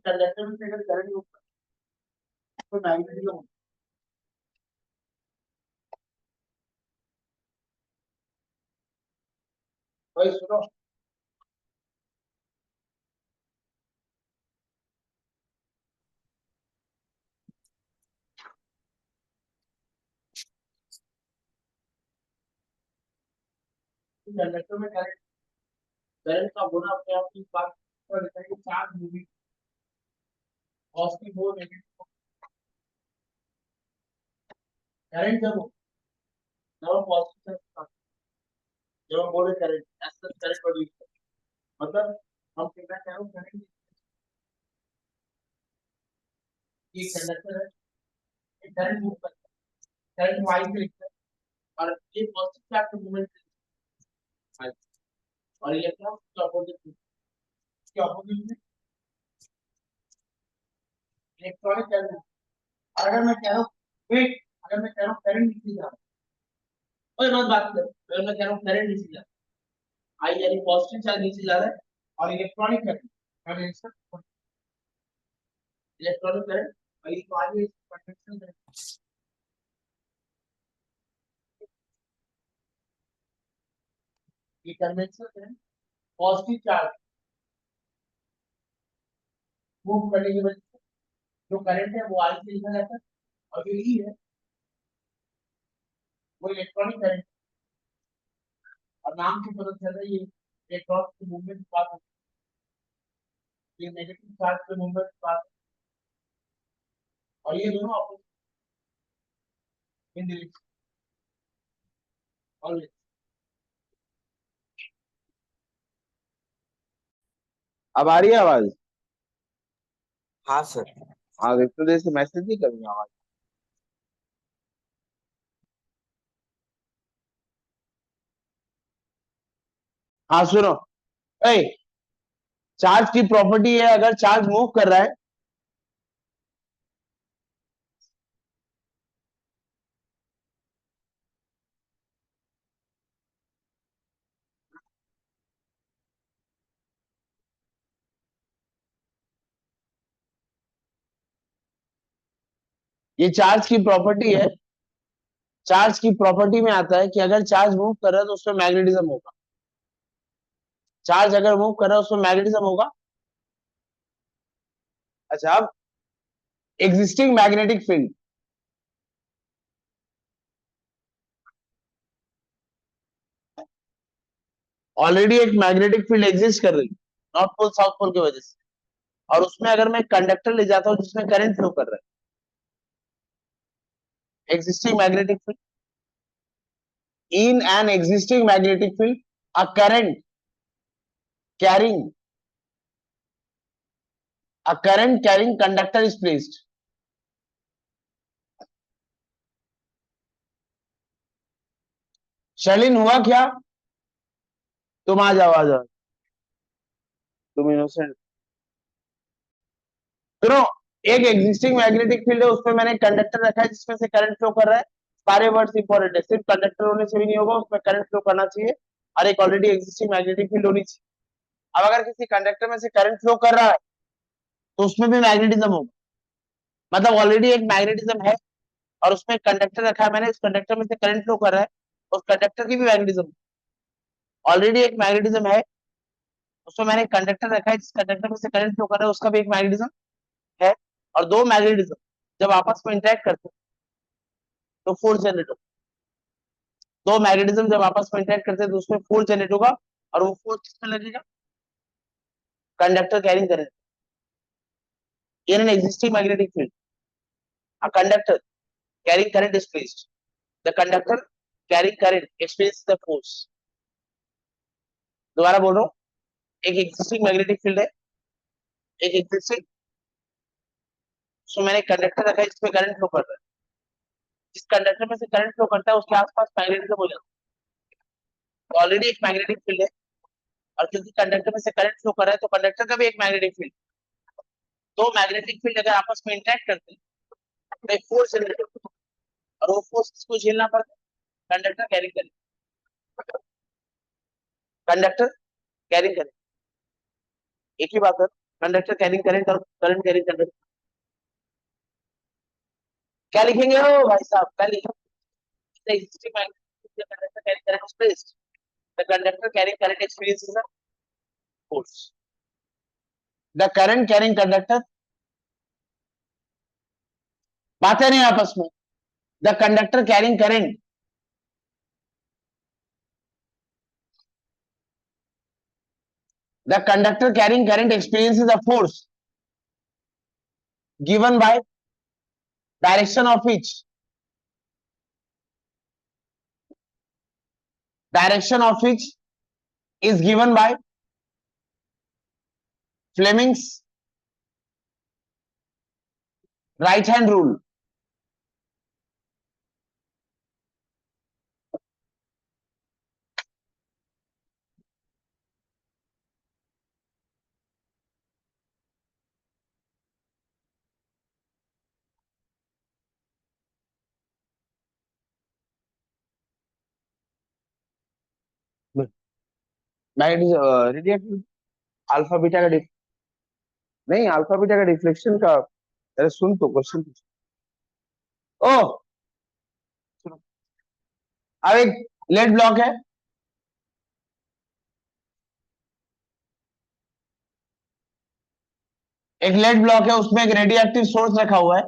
Conductor में से अगर करंट तो मैग्नेटिज्म भाई सुनो। कंडक्टर में करंट करंट का गुना अपने आप की बात पर रहता है कि चार्ज मूविंग पॉजिटिव हो नेगेटिव करंट जब हो जब पॉजिटिव जब हम बोले करंट ऐसा करंट प्रोड्यूस मतलब हम कहना चाह रहे हैं करंट ये कंडक्टर है ये करंट मूव करता है करंट वाई से लिखता है और ये पॉजिटिव चार्ज का मूवमेंट है और इलेक्ट्रॉन के अपोजिट में इलेक्ट्रॉनिक करंट। और अगर मैं कह रहा हूँ वेट अगर मैं कह रहा हूँ करंट नीचे जा रहा है कोई मत बात करो अगर मैं कह रहा हूँ करंट नीचे जा रहा है आई यानी पॉजिटिव चार्ज नीचे जा रहा है और इलेक्ट्रॉनिक करंट मैं इलेक्ट्रॉनिक करंट और ये तो आगे कंडक्शन करंट ये conventional current positive charge move करने की वजह से जो करंट है वो आई से लिखा जाता है और जो ई है वो इलेक्ट्रॉनिक करंट और नाम से पता चल रहा है ये इलेक्ट्रॉन के मूवमेंट के पास ये नेगेटिव चार्ज के मूवमेंट के पास और ये दोनों अपोजिट इन डायरेक्शन ऑलवेज। अब आ रही है आवाज? हाँ सर। हाँ इतने देर से मैसेज नहीं करूंगा आवाज। हाँ सुनो ए चार्ज की प्रॉपर्टी है अगर चार्ज मूव कर रहा है ये चार्ज की प्रॉपर्टी है चार्ज की प्रॉपर्टी में आता है कि अगर चार्ज मूव कर रहा है तो उसमें मैग्नेटिज्म होगा। चार्ज अगर मूव कर रहा है उसमें मैग्नेटिज्म होगा। अच्छा अब एग्जिस्टिंग मैग्नेटिक फील्ड ऑलरेडी एक मैग्नेटिक फील्ड एग्जिस्ट कर रही है नॉर्थ पोल साउथ पोल की वजह से और उसमें अगर मैं कंडक्टर ले जाता हूं जिसमें करंट फ्लो कर रहा है existing magnetic field in an existing magnetic field a current carrying conductor is placed। शर्लिन हुआ क्या? तुम आ जाओ तुम इनोसेंट सुनो एक एग्जिस्टिंग मैग्नेटिक फील्ड है उसमें मैंने कंडक्टर रखा है जिसमें से करंट फ्लो कर रहा है। सारे वर्ड्स इंपॉर्टेंट है सिर्फ कंडक्टर होने से भी नहीं होगा उसमें करंट फ्लो करना चाहिए और एक ऑलरेडी एग्जिस्टिंग मैग्नेटिक फील्ड होनी चाहिए। अब अगर किसी कंडक्टर में से करंट फ्लो कर रहा है तो उसमें भी मैग्नेटिज्म होगा मतलब ऑलरेडी एक मैग्नेटिज्म है और उसमें कंडक्टर रखा है मैंने उस कंडक्टर में से करंट फ्लो कर रहा है उस कंडक्टर की भी मैग्नेटिज्म ऑलरेडी एक मैग्नेटिज्म है उसमें मैंने कंडक्टर रखा है जिस कंडक्टर में से करंट फ्लो कर रहा है उसका भी एक मैग्नेटिज्म है और दो मैग्नेटिज्म जब आपस में इंटरेक्ट करते हैं तो फोर्स जनरेट होगा। दो मैग्नेटिज्म जब आपस में इंटरेक्ट करते हैं तो उसमें फोर्स जनरेट होगा और वो फोर्स किसमें लगेगा? Conductor carrying current in an existing magnetic field a conductor carrying current is placed the conductor carrying current experience the force. दोबारा बोल रहा हूँ, एक एग्जिस्टिंग मैग्नेटिक फील्ड है, एक एग्जिस्टिंग, उसमें मैंने कंडक्टर रखा है जिसमें करंट फ्लो कर रहा है। जिस कंडक्टर में से करंट फ्लो करता है उसके आसपास मैग्नेटिज्म हो जाता है, ऑलरेडी एक मैग्नेटिक फील्ड है, और क्योंकि कंडक्टर में से करंट फ्लो कर रहा है तो कंडक्टर का भी एक मैग्नेटिक फील्ड, दो मैग्नेटिक फील्ड अगर आपस में इंटरेक्ट करते हैं तो एक फोर्स जनरेट होता है, और वो फोर्स किसको झेलना पड़ता है? कंडक्टर कैरी करे, कंडक्टर कैरिंग करे, एक ही बात है, कंडक्टर कैरिंग करंट और करंट कैरिंग कंडक्टर। क्या लिखेंगे हो भाई साहब, क्या लिखेंगे? existing magnetic conductor carrying current is placed, the conductor carrying current experiences a force, the current carrying conductor, बातें नहीं आपस में, the conductor carrying current, the conductor carrying current experiences a force given by direction of which, direction of which is given by Fleming's right hand rule. Magnetic radiative alpha beta का नहीं, alpha beta का deflection का, अरे सुन तो question. ओ सुनो, अब एक lead block है, एक लेड ब्लॉक है, उसमें एक रेडियो एक्टिव सोर्स रखा हुआ है,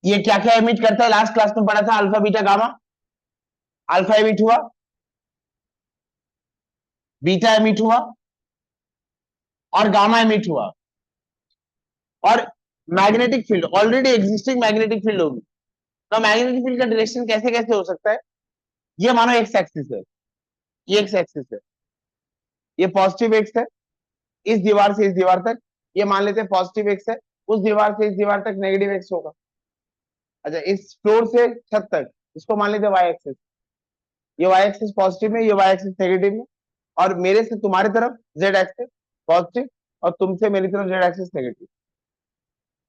ये क्या क्या एमिट करता है? लास्ट क्लास में पढ़ा था, alpha beta gamma, alpha emit हुआ, बीटा एमिट हुआ और गामा एमिट हुआ, और magnetic field already existing magnetic field होगी। तो मैग्नेटिक फील्ड का डायरेक्शन कैसे कैसे हो सकता है? ये मानो एक्स एक्सिस है, ये एक्स एक्सिस है, ये पॉजिटिव एक्स है, इस दीवार से इस दीवार तक, ये मान लेते हैं पॉजिटिव एक्स है, उस दीवार से इस दीवार तक नेगेटिव एक्स होगा। अच्छा, इस फ्लोर से छत तक इसको मान लेते हैं वाई एक्सिस, ये वाई एक्सिस पॉजिटिव है, ये वाई एक्सिस नेगेटिव है, और मेरे से तुम्हारी तरफ जेड एक्सिस पॉजिटिव और तुमसे मेरी तरफ जेड एक्सिस नेगेटिव।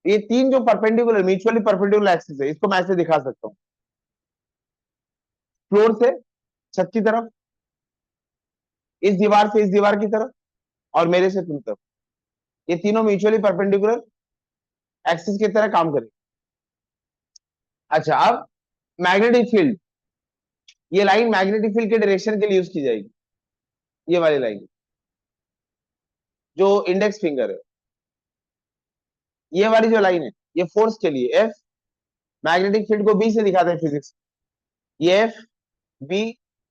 ये तीन जो परपेंडिकुलर म्यूचुअली परपेंडिकुलर एक्सिस है, इसको मैं ऐसे दिखा सकता हूँ, फ्लोर से छत की तरफ, इस दीवार से इस दीवार की तरफ, और मेरे से तुम तरफ, ये तीनों म्यूचुअली परपेंडिकुलर एक्सिस की तरह काम करेंगे। अच्छा, अब मैग्नेटिक फील्ड, ये लाइन मैग्नेटिक फील्ड के डायरेक्शन के लिए यूज की जाएगी, ये वाली लाइन जो इंडेक्स फिंगर है, ये वाली जो लाइन है ये फोर्स के लिए, एफ मैग्नेटिक फील्ड को बी से दिखाते हैं फिजिक्स, ये F B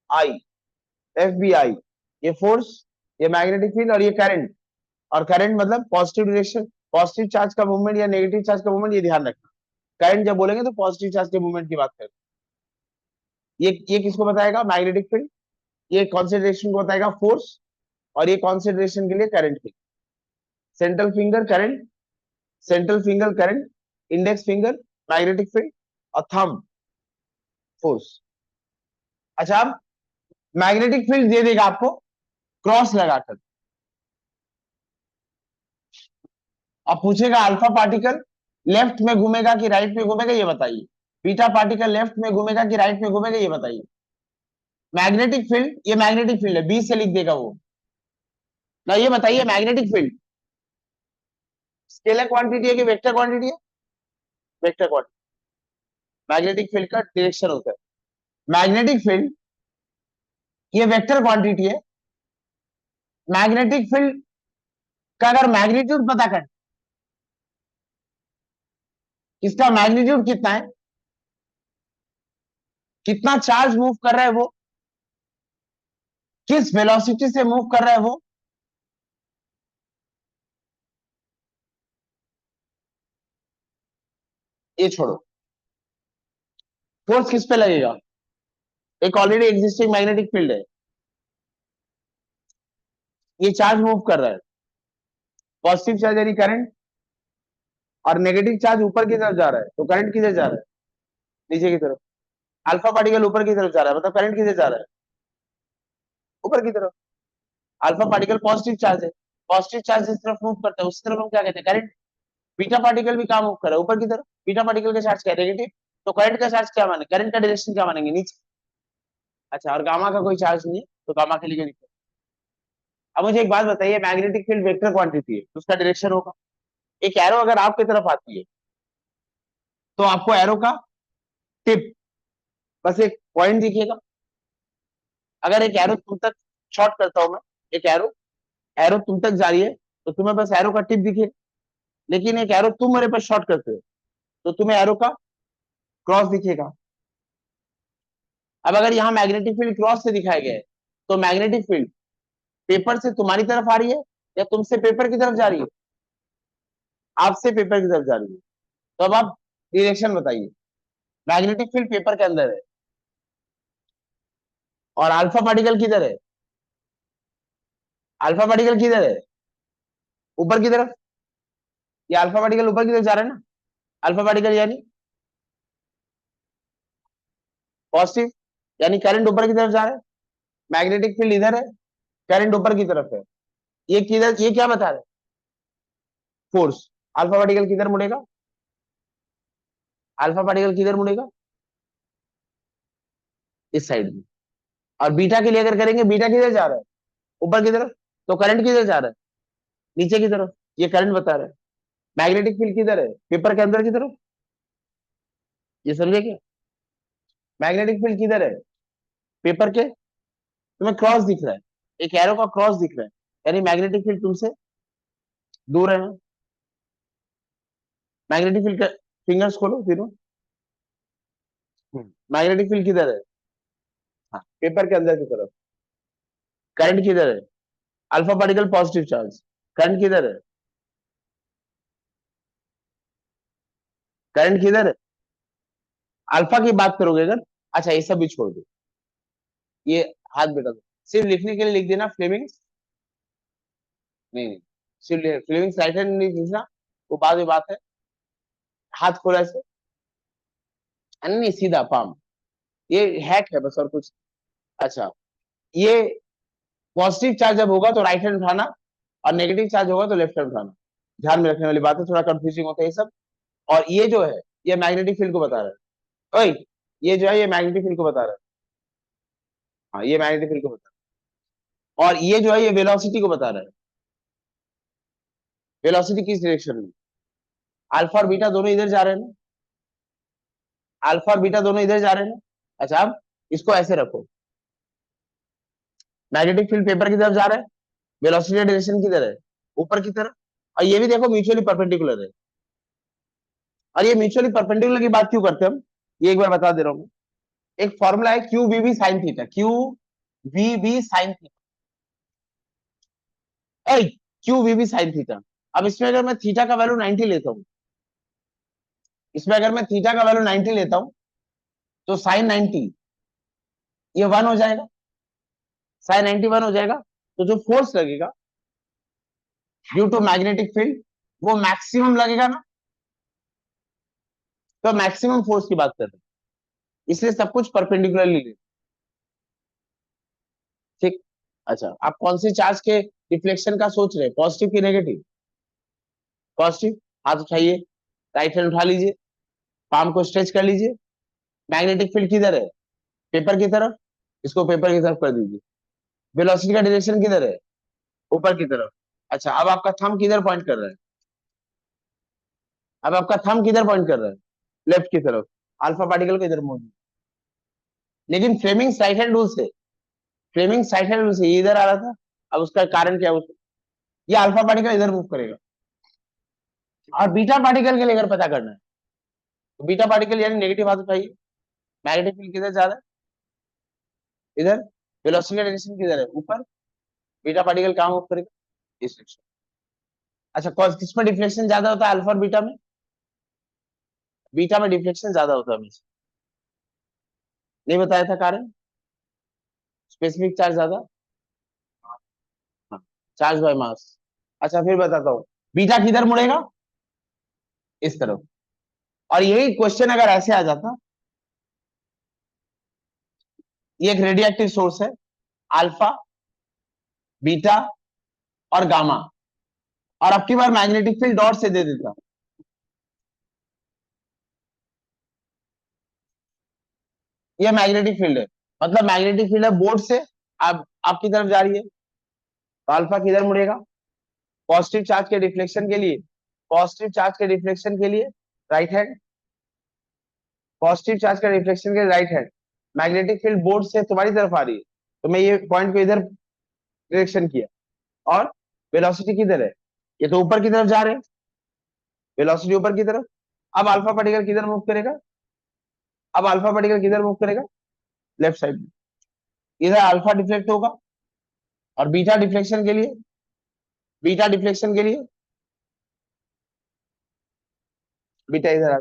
I, F B I, ये फोर्स, ये मैग्नेटिक फील्ड और ये करंट, और करंट मतलब पॉजिटिव डायरेक्शन, पॉजिटिव चार्ज का मूवमेंट या नेगेटिव चार्ज का मूवमेंट, ये ध्यान रखना। करंट जब बोलेंगे तो पॉजिटिव चार्ज के मूवमेंट की बात करें। ये किसको बताएगा? Magnetic field. ये कॉन्सेंट्रेशन को बताएगा फोर्स, और ये कॉन्सेंट्रेशन के लिए करंट की, central finger current, central finger current, index finger magnetic field और थंब फोर्स। अच्छा, अब मैग्नेटिक फील्ड दे देगा आपको क्रॉस लगाकर, अब पूछेगा अल्फा पार्टिकल लेफ्ट में घूमेगा कि राइट में घूमेगा, ये बताइए। बीटा पार्टिकल लेफ्ट में घूमेगा कि राइट में घूमेगा, ये बताइए। मैग्नेटिक फील्ड, ये मैग्नेटिक फील्ड है, बी से लिख देगा वो ना। ये बताइए मैग्नेटिक फील्ड स्केलर क्वांटिटी है कि वेक्टर क्वांटिटी है? Vector quantity. मैग्नेटिक फील्ड का डायरेक्शन होता है, मैग्नेटिक फील्ड ये वेक्टर क्वांटिटी है। मैग्नेटिक फील्ड का अगर मैग्नीट्यूड पता कर, इसका मैग्नीट्यूड कितना है, कितना चार्ज मूव कर रहा है वो, किस वेलोसिटी से मूव कर रहा है वो, ये छोड़ो, फोर्स किस पे लगेगा? एक ऑलरेडी एग्जिस्टिंग मैग्नेटिक फील्ड है, ये चार्ज मूव कर रहा है, पॉजिटिव चार्ज यानी करंट, और नेगेटिव चार्ज ऊपर की तरफ जा रहा है, तो करंट किधर जा रहा है? नीचे की तरफ। अल्फा पार्टिकल ऊपर की तरफ जा रहा है, मतलब करंट किधर जा रहा है? ऊपर की तरफ। अल्फा पार्टिकल पॉजिटिव चार्ज है, पॉजिटिव चार्ज इस तरफ मूव करता है, उस तरफ हम क्या कहते हैं? करंट। बीटा पार्टिकल भी कहाँ मूव कर रहा है? ऊपर की तरफ। बीटा पार्टिकल का चार्ज क्या है? नेगेटिव। तो करंट का चार्ज क्या माने? करंट का डायरेक्शन क्या मानेंगे? नीचे। अच्छा, और गामा का कोई चार्ज नहीं है, तो गामा के लिए लिखो। अब मुझे एक बात बताइए, मैग्नेटिक फील्ड वेक्टर क्वांटिटी है, तो उसका डायरेक्शन होगा, एक एरो अगर आपकी तरफ आती है तो आपको एरो का टिप, बस एक पॉइंट दिखेगा। अगर एक एरो तुम तक शॉर्ट करता हूं मैं, एक एरो एरो तुम तक जा रही है, तो तुम्हें बस एरो का टिप दिखेगा। लेकिन एक एरो तुम मेरे पास शॉर्ट करते हो, तो तुम्हें एरो का क्रॉस दिखेगा। अब अगर यहाँ मैग्नेटिक फील्ड क्रॉस से दिखाया गया है, तो मैग्नेटिक फील्ड पेपर से तुम्हारी तरफ आ रही है या तुमसे पेपर की तरफ जा रही है? आपसे पेपर की तरफ जा रही है। तो अब आप डायरेक्शन बताइए। मैग्नेटिक फील्ड पेपर के अंदर है, और अल्फा पार्टिकल किधर है? अल्फा पार्टिकल किधर है? ऊपर की तरफ। ये अल्फा पार्टिकल ऊपर की तरफ जा रहा है ना, अल्फा पार्टिकल यानी पॉजिटिव, यानी करंट ऊपर की तरफ जा रहा है। मैग्नेटिक फील्ड इधर है, करंट ऊपर की तरफ है। ये किधर, ये क्या बता रहे हैं? फोर्स। अल्फा पार्टिकल किधर मुड़ेगा? अल्फा पार्टिकल किधर मुड़ेगा? इस साइड में। और बीटा के लिए अगर करेंगे, बीटा किधर जा रहा है? ऊपर की तरफ। तो करंट किधर जा रहा है? नीचे की तरफ। ये करंट बता रहा है। मैग्नेटिक फील्ड किधर है? पेपर के अंदर की तरफ। ये समझे क्या? मैग्नेटिक फील्ड किधर है? पेपर के, तुम्हें क्रॉस दिख रहा है, एक एरो का क्रॉस दिख रहा है, यानी मैग्नेटिक फील्ड तुमसे दूर है ना। मैग्नेटिक फील्ड का फिंगर्स खोलो तीनों। मैग्नेटिक फील्ड किधर है? हाँ, पेपर के अंदर की तरफ। करंट किधर है? Alpha particle positive charge. Current किधर है? करंट किधर है? अल्फा की बात करोगे अगर, अच्छा ये सब भी छोड़ दो, ये हाथ बेटा दो, सिर्फ लिखने के लिए लिख देना फ्लेमिंग्स। नहीं नहीं, सिर्फ फ्लेमिंग्स राइट हैंड नहीं लिखना, वो बाद में बात है। हाथ खोला ऐसे, नहीं सीधा पाम, ये हैक है बस और कुछ। अच्छा, ये पॉजिटिव चार्ज जब होगा तो राइट हैंड उठाना, और नेगेटिव चार्ज होगा तो लेफ्ट हैंड उठाना। ध्यान में रखने वाली बात है, थोड़ा कंफ्यूजिंग होता है ये सब। और ये जो है, ये मैग्नेटिक फील्ड को बता रहा है। ओए, ये जो है ये मैग्नेटिक फील्ड को बता रहा है। हाँ, ये मैग्नेटिक फील्ड को बता रहा है, और ये जो है ये वेलोसिटी को बता रहा है। वेलोसिटी किस डायरेक्शन में? अल्फा और बीटा दोनों इधर जा रहे हैं ना, अल्फा और बीटा दोनों इधर जा रहे हैं ना। अच्छा, अब इसको ऐसे रखो, मैग्नेटिक फील्ड पेपर की तरफ जा रहा है, वेलोसिटी डायरेक्शन किधर है? ऊपर की तरफ। और ये भी देखो म्यूचुअली परपेंडिकुलर है। और ये म्यूचुअली परपेंडिकुलर की बात क्यों करते हैं हम, ये एक बार बता दे रहा हूँ। एक फॉर्मूला है Q V B sine theta, Q V B sine theta, Q V B sine theta. अब इसमें अगर मैं थीटा का वैल्यू 90 लेता हूँ, इसमें अगर मैं थीटा का वैल्यू 90 लेता हूँ, तो साइन 90 ये 1 हो जाएगा, साइन 90 1 हो जाएगा। तो जो फोर्स लगेगा ड्यू टू मैग्नेटिक फील्ड, वो मैक्सिमम लगेगा ना। तो मैक्सिमम फोर्स की बात कर रहे हैं, इसलिए सब कुछ परपेंडिकुलरली ले। ठीक। अच्छा, आप कौन से चार्ज के डिफ्लेक्शन का सोच रहे हैं, पॉजिटिव की नेगेटिव? पॉजिटिव। हाथ उठाइए, राइट हैंड उठा लीजिए, पाम को स्ट्रेच कर लीजिए। मैग्नेटिक फील्ड किधर है? पेपर की तरफ। इसको पेपर की तरफ कर दीजिए। वेलोसिटी का डायरेक्शन किधर है? ऊपर की तरफ। अच्छा, अब आपका थंब किधर पॉइंट कर रहा है? अब आपका थंब किधर पॉइंट कर रहा है? लेफ्ट की तरफ। अल्फा पार्टिकल को इधर मूव। लेकिन फ्लेमिंग राइट हैंड रूल से, फ्लेमिंग राइट हैंड रूल से ये इधर आ रहा था। अब उसका कारण क्या है? ये अल्फा पार्टिकल इधर मूव करेगा। और बीटा पार्टिकल के लिए अगर पता करना है, तो बीटा पार्टिकल यानी नेगेटिव हाथ उठाइए, मैग्नेटिक फील्ड किधर जा रहा है? इधर। वेलोसिटी का डायरेक्शन किधर है? ऊपर। बीटा पार्टिकल कहां मूव करेगा? इस डायरेक्शन। अच्छा, कौन किसमें डिफ्लेक्शन ज्यादा होता है, अल्फा और बीटा में? बीटा में डिफ्लेक्शन ज्यादा होता है हमेशा। नहीं बताया था कारण? स्पेसिफिक चार्ज ज्यादा, चार्ज बाय मास। अच्छा फिर बताता हूँ, बीटा किधर मुड़ेगा? इस तरफ। और यही क्वेश्चन अगर ऐसे आ जाता, ये एक रेडियोएक्टिव सोर्स है, अल्फा, बीटा और गामा, और अब की बार मैग्नेटिक फील्ड डॉट से दे देता, ये मैग्नेटिक फील्ड है, मतलब मैग्नेटिक फील्ड है बोर्ड से अब आपकी तरफ जा रही है, तो अल्फा किधर मुड़ेगा? पॉजिटिव चार्ज के डिफ्लेक्शन के लिए, पॉजिटिव चार्ज के डिफ्लेक्शन के लिए राइट हैंड, पॉजिटिव चार्ज का रिफ्लेक्शन के right hand, magnetic field board से तुम्हारी तरफ आ रही है, तो मैं ये पॉइंट को इधर डायरेक्शन किया, और वेलोसिटी किधर है? ये तो ऊपर की तरफ जा रहे हैं, वेलोसिटी ऊपर की तरफ। अब अल्फा पार्टिकल किधर मूव करेगा? अब अल्फा पार्टिकल किधर मूव करेगा? लेफ्ट साइड में। इधर अल्फा डिफ्लेक्ट होगा, और बीटा डिफ्लेक्शन के लिए, बीटा डिफ्लेक्शन के लिए बीटा इधर आ,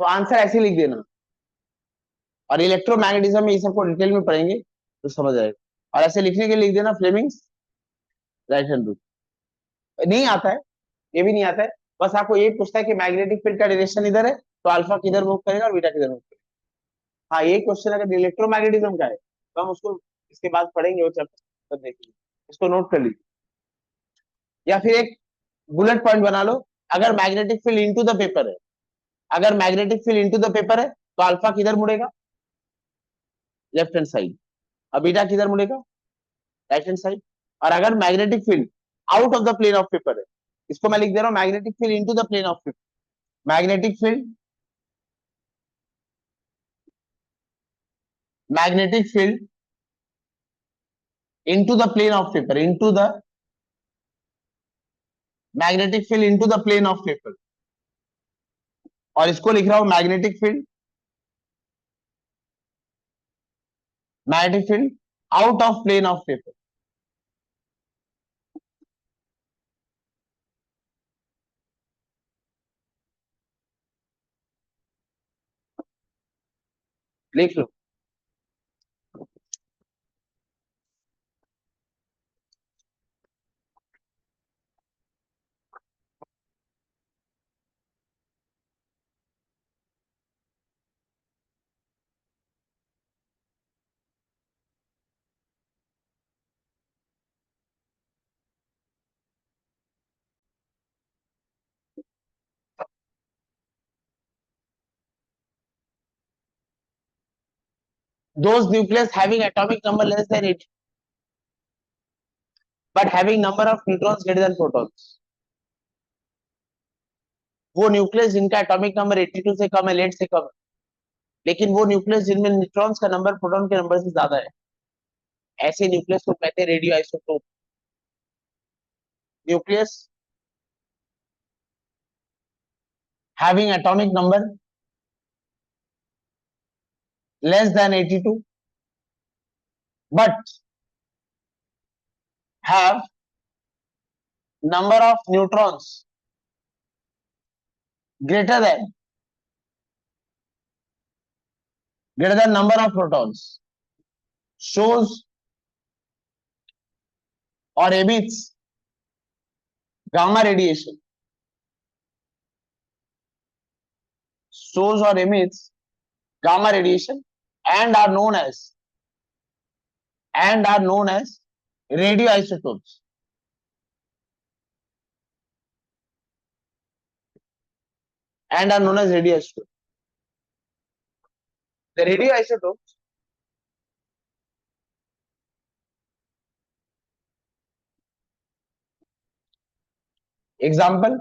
तो आंसर ऐसे लिख देना। और इलेक्ट्रोमैग्नेटिज्म में ये सबको डिटेल में पढ़ेंगे तो समझ आएगा। और ऐसे लिखने के लिए लिख देना फ्लेमिंग्स राइट हैंड रूल। नहीं आता है, ये भी नहीं आता है, बस आपको ये पूछता है कि मैग्नेटिक फील्ड का डायरेक्शन इधर है, तो अल्फा किधर मूव करेगा और बीटा किधर मूव करेगा। हाँ ये क्वेश्चन अगर इलेक्ट्रोमैग्नेटिज्म का है तो हम उसको इसके बाद पढ़ेंगे वो चैप्टर, तब देखेंगे, इसको नोट कर लीजिए। या फिर एक बुलेट पॉइंट बना लो, अगर magnetic field into the paper है, अगर magnetic field into the paper है तो अल्फा किधर मुड़ेगा? Left hand side. और बीटा किधर मुड़ेगा? Right hand side. और अगर magnetic field out of the plane of paper है, इसको मैं लिख दे रहा हूं magnetic field into the plane of paper, magnetic field, magnetic field into the plane of paper, into the magnetic field into the plane of paper, और इसको लिख रहा हूं magnetic field, magnetic field out of plane of paper. लिख लो। Those nucleus having atomic number less than 8 but having number of neutrons greater than protons, वो nucleus जिनका atomic number 82 से कम है, लेट से कम है, लेकिन वो न्यूक्लियस जिनमें न्यूट्रॉन्स का नंबर प्रोटॉन के नंबर से ज्यादा है, ऐसे न्यूक्लियस को कहते हैं radio isotope. Nucleus having atomic number less than 82 but have number of neutrons greater than number of protons shows or emits gamma radiation, shows or emits gamma radiation and are known as radioisotopes. And are known as radioisotopes. The radioisotopes example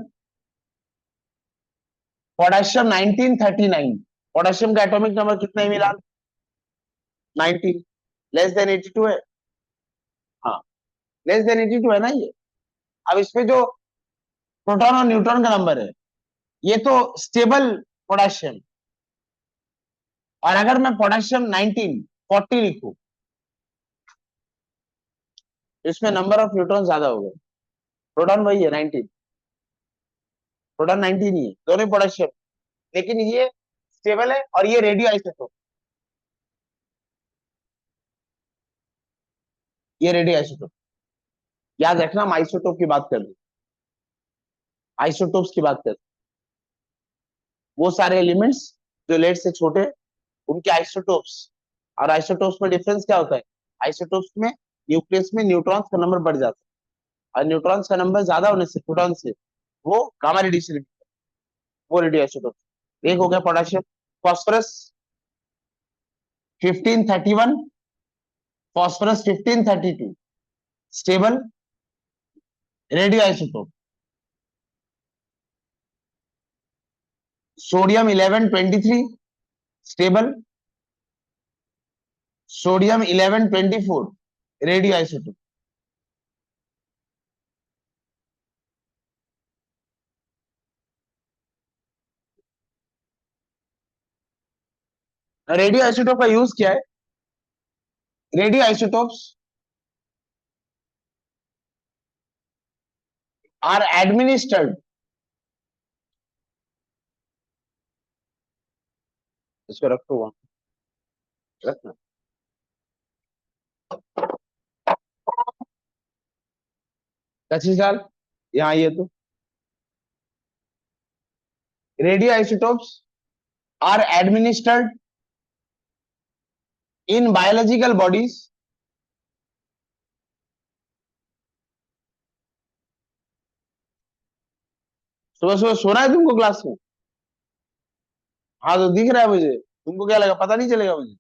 potassium 1939, potassium का atomic number कितना है मिला? 19, less than 82 है, हाँ less than 82 है ना ये। अब इसमें जो प्रोटॉन और न्यूट्रॉन का नंबर है, ये तो स्टेबल पोटेशियम, और अगर मैं पोटेशियम 1940 लिखूं, इसमें नंबर ऑफ न्यूट्रॉन ज्यादा हो गए, प्रोटॉन वही है 19, प्रोटॉन 19 ही है, दोनों पोटेशियम, लेकिन ये स्टेबल है और ये रेडियो आइसोटोप, ये रेडियो आइसोटोप। याद रखना हम आइसोटोप की बात कर रहे हैं, आइसोटोप्स की बात कर रहे हैं। वो सारे एलिमेंट्स जो लेड से छोटे, उनके आइसोटोप्स। और आइसोटोप्स में डिफरेंस क्या होता है? आइसोटोप्स में न्यूक्लियस में न्यूट्रॉन्स का नंबर बढ़ जाता है, और न्यूट्रॉन्स का नंबर ज्यादा होने से प्रोटॉन से वो गामा रेडिएशन, वो रेडियो आइसोटोप। एक हो गया potassium. Phosphorus 1531, phosphorus 1532 stable radio isotope. Sodium 1123 stable, sodium 1124 radio isotope. Radio isotope का यूज क्या है? रेडियो आइसोटोप्स आर एडमिनिस्टर्ड, इसको रखो वहां, रखना। कच्ची साल यहाँ ये तो radioisotopes are administered in biological bodies सुबह सुबह सोना है तुमको क्लास में? हाँ तो दिख रहा है मुझे, तुमको क्या लगा पता नहीं चलेगा मुझे?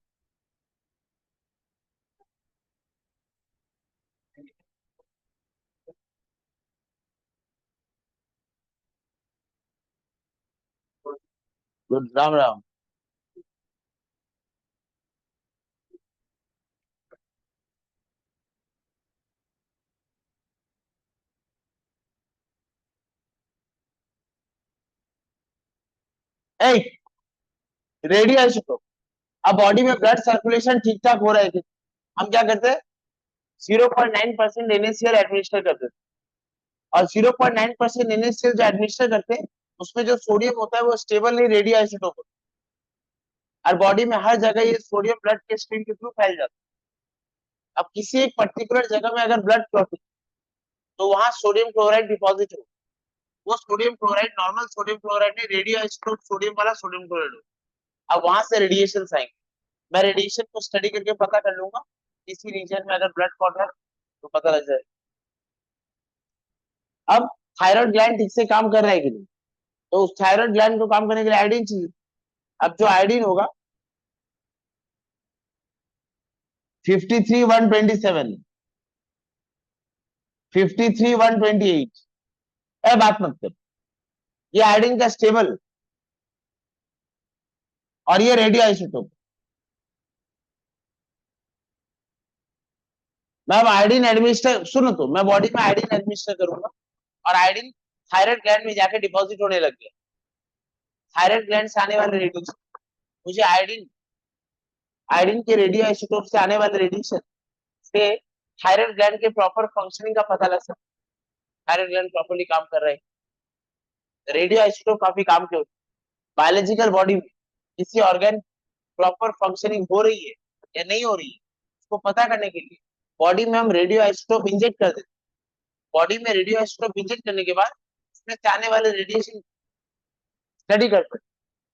गुड, राम राम। ए, रेडियो आइसोटोप, अब बॉडी में ब्लड सर्कुलेशन ठीक ठाक हो रहा है कि हम क्या करते हैं? 0.9% NaCl एडमिनिस्टर करते हैं, और 0.9% NaCl जो एडमिनिस्टर करते हैं उसमें जो सोडियम होता है वो स्टेबल नहीं, रेडियो आइसोटोप होता है। और बॉडी में हर जगह ये सोडियम ब्लड के स्ट्रीम के थ्रू फैल जाता है। अब किसी एक पर्टिकुलर जगह में अगर ब्लड क्लॉटिंग, तो वहां सोडियम क्लोराइड डिपॉजिट हो, वो sodium chloride normal sodium chloride नहीं, रेडियो आइसोटोप सोडियम वाला सोडियम क्लोराइड हो। अब वहां से रेडिएशन आएंगे, मैं रेडिएशन को स्टडी करके पता कर लूंगा किसी रीजन में अगर ब्लड क्लॉट है तो पता लग जाए। अब थायराइड ग्लैंड ठीक से काम कर रहा है कि नहीं, तो उस थायराइड ग्लैंड को काम करने के लिए आयोडीन चाहिए। अब जो आयोडीन होगा 53,127, 53,128, ए बात मत कर, ये आयोडीन का स्टेबल और ये रेडियो आइसोटोप। मैं अब आयोडीन एडमिनिस्टर, सुनो तो, मैं बॉडी में आयोडीन एडमिनिस्टर करूंगा और आयोडीन थायराइड ग्लैंड में जाके डिपॉजिट होने लग गया। थायराइड ग्लैंड से आने वाले रेडिएशन, मुझे आयोडीन, आयोडीन के रेडियो आइसोटोप से आने वाले रेडिएशन से थायराइड ग्लैंड के प्रॉपर फंक्शनिंग का पता लग सकता है, थायराइड ग्लैंड प्रॉपर्ली काम कर रहा है। रेडियो आइसोटोप काफी काम के होते हैं बायोलॉजिकल बॉडी में। किसी ऑर्गन प्रॉपर फंक्शनिंग हो रही है या नहीं हो रही है, उसको पता करने के लिए बॉडी में हम रेडियो आइसोटोप इंजेक्ट कर देते हैं। बॉडी में रेडियो आइसोटोप इंजेक्ट करने के बाद उसमें से आने वाले रेडिएशन स्टडी करते हैं,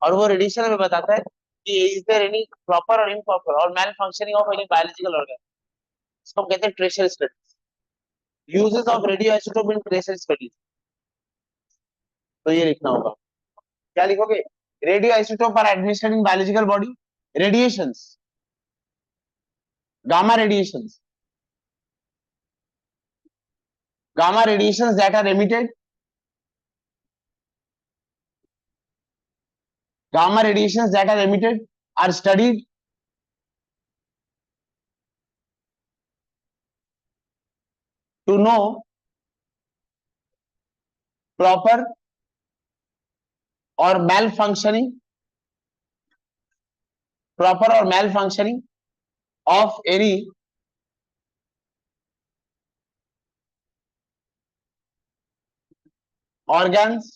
और वो रेडिएशन हमें बताता है कि इज देयर एनी प्रॉपर और इम्प्रॉपर और malfunctioning of any biological organ. इसको हम कहते हैं tracer studies, uses of radio isotope in tracer studies. तो ये लिखना होगा, क्या लिखोगे? Radio isotope are administered in biological body, radiations, gamma radiations, gamma radiations that are emitted, gamma radiations that are emitted are studied to know proper or malfunctioning, proper or malfunctioning of any organs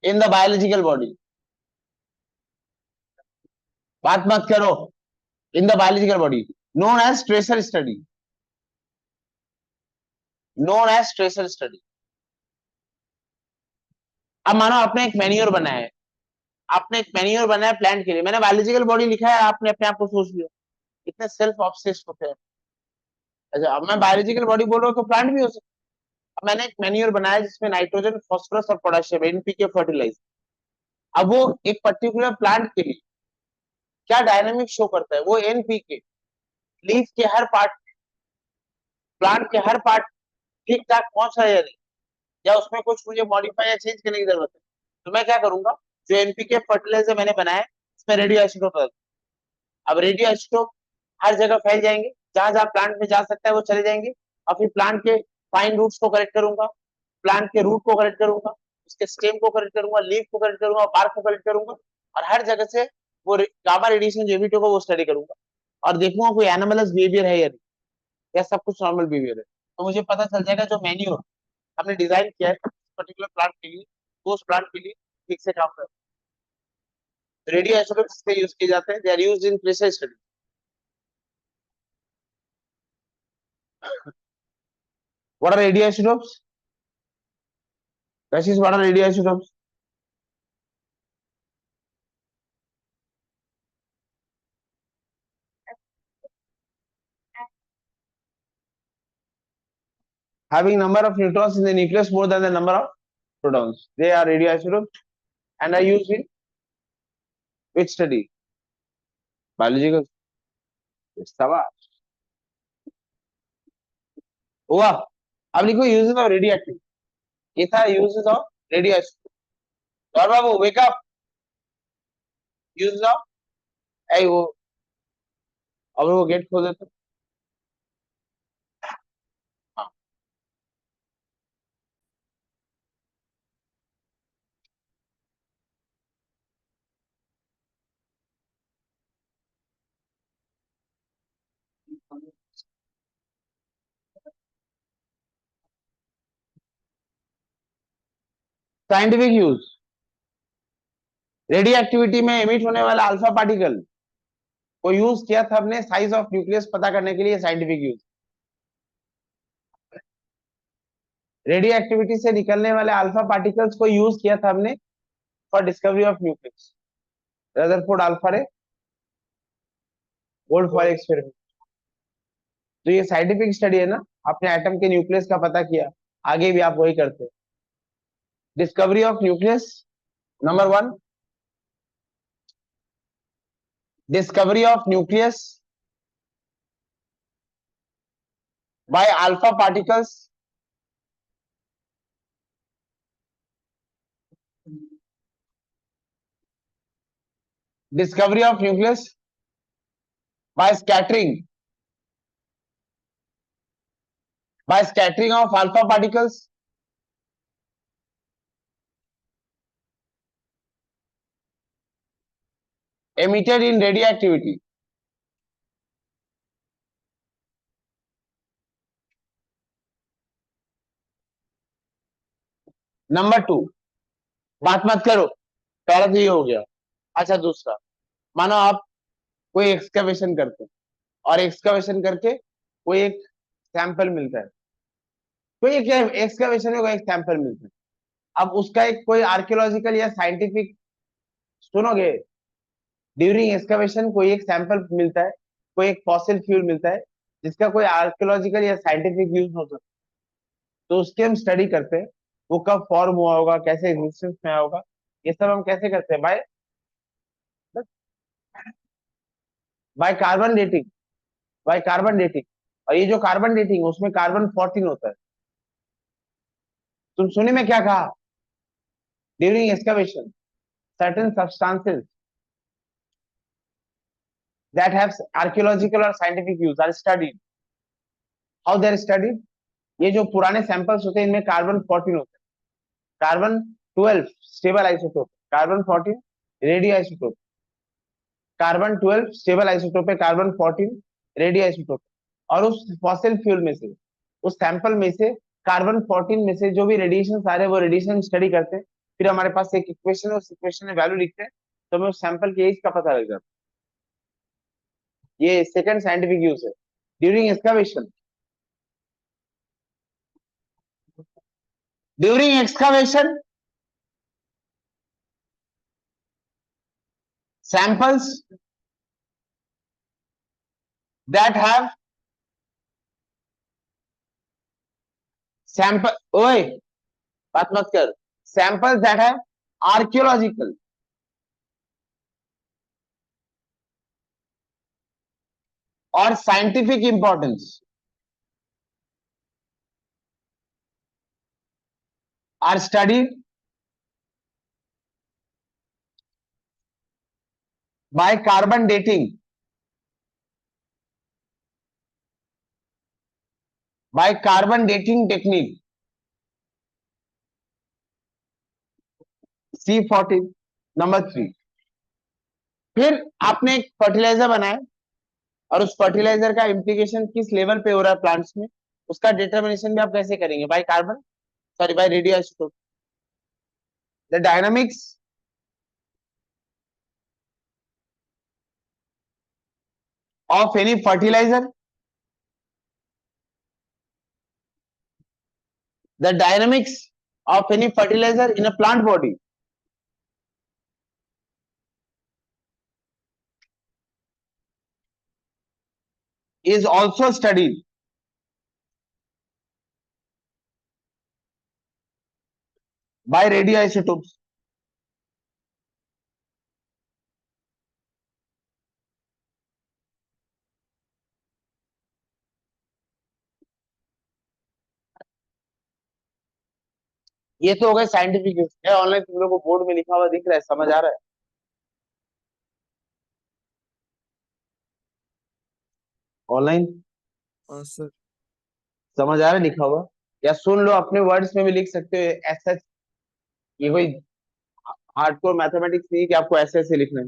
in the biological body, बात मत करो, in the biological body known as tracer study, known as tracer study. अब मानो आपने एक manure बनाया है, आपने एक मैन्योर बनाया प्लांट के लिए, मैंने बायोलॉजिकल बॉडी लिखा है, आपने अपने आप को सोच लिया, इतने सेल्फ ऑब्सेस्ड होते हैं। अच्छा, अब मैं बायोलॉजिकल बॉडी बोल रहा हूँ तो प्लांट भी हो सकता है। अब मैंने एक मैन्योर बनाया जिसमें नाइट्रोजन, फास्फोरस और पोटेशियम, एनपीके फर्टिलाइजर। अब वो एक पर्टिकुलर प्लांट के लिए क्या डायनामिक शो करता है, वो एनपीके लीफ के हर पार्ट, प्लांट के हर पार्ट ठीक ठाक पहुंच रहा है या नहीं, या उसमें कुछ मुझे मॉडिफाई या चेंज करने की जरूरत है। तो मैं क्या करूंगा, जो एनपीके फर्टिलाइजर मैंने बनाया है इसमें रेडियो आइसोटोप। अब रेडियो आइसोटोप हर जगह फैल जाएंगे, जहां जहां प्लांट में जा सकता है वो चले जाएंगे, और फिर प्लांट के फाइन रूट्स को करेक्ट करूंगा, प्लांट के रूट को करेक्ट करूंगा, उसके स्टेम को करेक्ट करूंगा, लीफ को करेक्ट करूंगा, बार्क को करेक्ट करूंगा, और हर जगह से वो गामा रेडिएशन जो भी को वो स्टडी करूंगा, और देखूंगा कोई एनोमलस बिहेवियर है या नहीं, या सब कुछ नॉर्मल बिहेवियर है। तो मुझे पता चल जाएगा जो मेन्यूर हमने डिजाइन किया है पर्टिकुलर प्लांट के लिए, वो उस प्लांट के लिए ठीक से काम कर रहा है। रेडियो आइसोटोप्स से यूज किए जाते हैं, they are used in pressure study. What are radioisotopes? Kashish, what are radioisotopes? Having number of neutrons in the nucleus more than the number of protons. They are radioisotopes and are used in which study? Biological. शाबाश, हुआ। अब लिखो uses of radioactive, ये था uses of radioisotope। और बाबू wake up, uses of, ऐ वो, अब वो गेट खोल देते। हाँ, साइंटिफिक यूज, रेडियो एक्टिविटी में एमिट होने वाला अल्फा पार्टिकल को यूज किया था हमने साइज ऑफ न्यूक्लियस पता करने के लिए, साइंटिफिक यूज। रेडियो एक्टिविटी से निकलने वाले अल्फा पार्टिकल्स को यूज किया था हमने for discovery of nucleus, Rutherford alpha रे, गोल्ड फॉर एक्सपेरिमेंट। तो ये साइंटिफिक स्टडी है ना, आपने एटम के न्यूक्लियस का पता किया, आगे भी आप वही करते हैं। Discovery of nucleus number 1, discovery of nucleus by alpha particles discovery of nucleus by scattering of alpha particles emitted in radioactivity. Number 2, बात मत करो, पहला तो ये हो गया। अच्छा, दूसरा, मानो आप कोई एक्सकवेशन करते हैं और एक्सकवेशन करके कोई एक सैंपल मिलता है, कोई एक एक्सकवेशन में कोई एक सैंपल मिलता है। अब उसका एक कोई आर्कियोलॉजिकल या साइंटिफिक, सुनोगे, ड्यूरिंग एक्सकवेशन कोई एक सैंपल मिलता है, कोई एक फॉसिल फ्यूल मिलता है जिसका कोई आर्कियोलॉजिकल या साइंटिफिक यूज हो सकता है, तो उसकी हम स्टडी करते हैं, वो कब फॉर्म हुआ होगा, कैसे एग्जिस्टेंस में आया होगा, ये सब हम कैसे करते हैं, by carbon dating, by carbon dating. और ये जो कार्बन डेटिंग उसमें कार्बन 14 होता है। तुम सुने में क्या कहा, during excavation certain substances that have archaeological or scientific use are studied. How they are studied? ये जो पुराने सैंपल्स होते हैं इनमें कार्बन 14 होता है, carbon 12 stable isotope, carbon 14 radio isotope, carbon 12 stable isotope है, कार्बन 14 रेडियो आइसोटोप। और उस फॉसिल फ्यूल में से, उस सैंपल में से कार्बन 14 में से जो भी रेडिएशन आ रहे हैं वो रेडिएशन स्टडी करते हैं, फिर हमारे पास एक इक्वेशन है, उस इक्वेशन में वैल्यू लिखते हैं तो हमें उस सैंपल के एज का पता लग जाता है। ये सेकंड साइंटिफिक यूज है। During excavation, during excavation samples that have sample, ओए बात मत कर, samples that have archaeological or scientific importance are studied by carbon dating, by carbon dating technique C14 number 3। फिर आपने एक फर्टिलाइजर बनाया और उस फर्टिलाइजर का इम्प्लीकेशन किस लेवल पे हो रहा है प्लांट्स में, उसका डिटर्मिनेशन भी आप कैसे करेंगे, by carbon, sorry by radioisotope. The dynamics of any fertilizer, the dynamics of any fertilizer in a plant body is also studied by radioisotopes। ये तो हो गए साइंटिफिक यूज है। ऑनलाइन तुम लोग को बोर्ड में लिखा हुआ दिख रहा है, समझ आ रहा है? ऑनलाइन हाँ सर। समझ आ रहा है लिखा हुआ? या सुन लो, अपने वर्ड्स में भी लिख सकते हो ऐसा। ये कोई हार्डकोर मैथमेटिक्स नहीं है कि आपको ऐसे ऐसे लिखना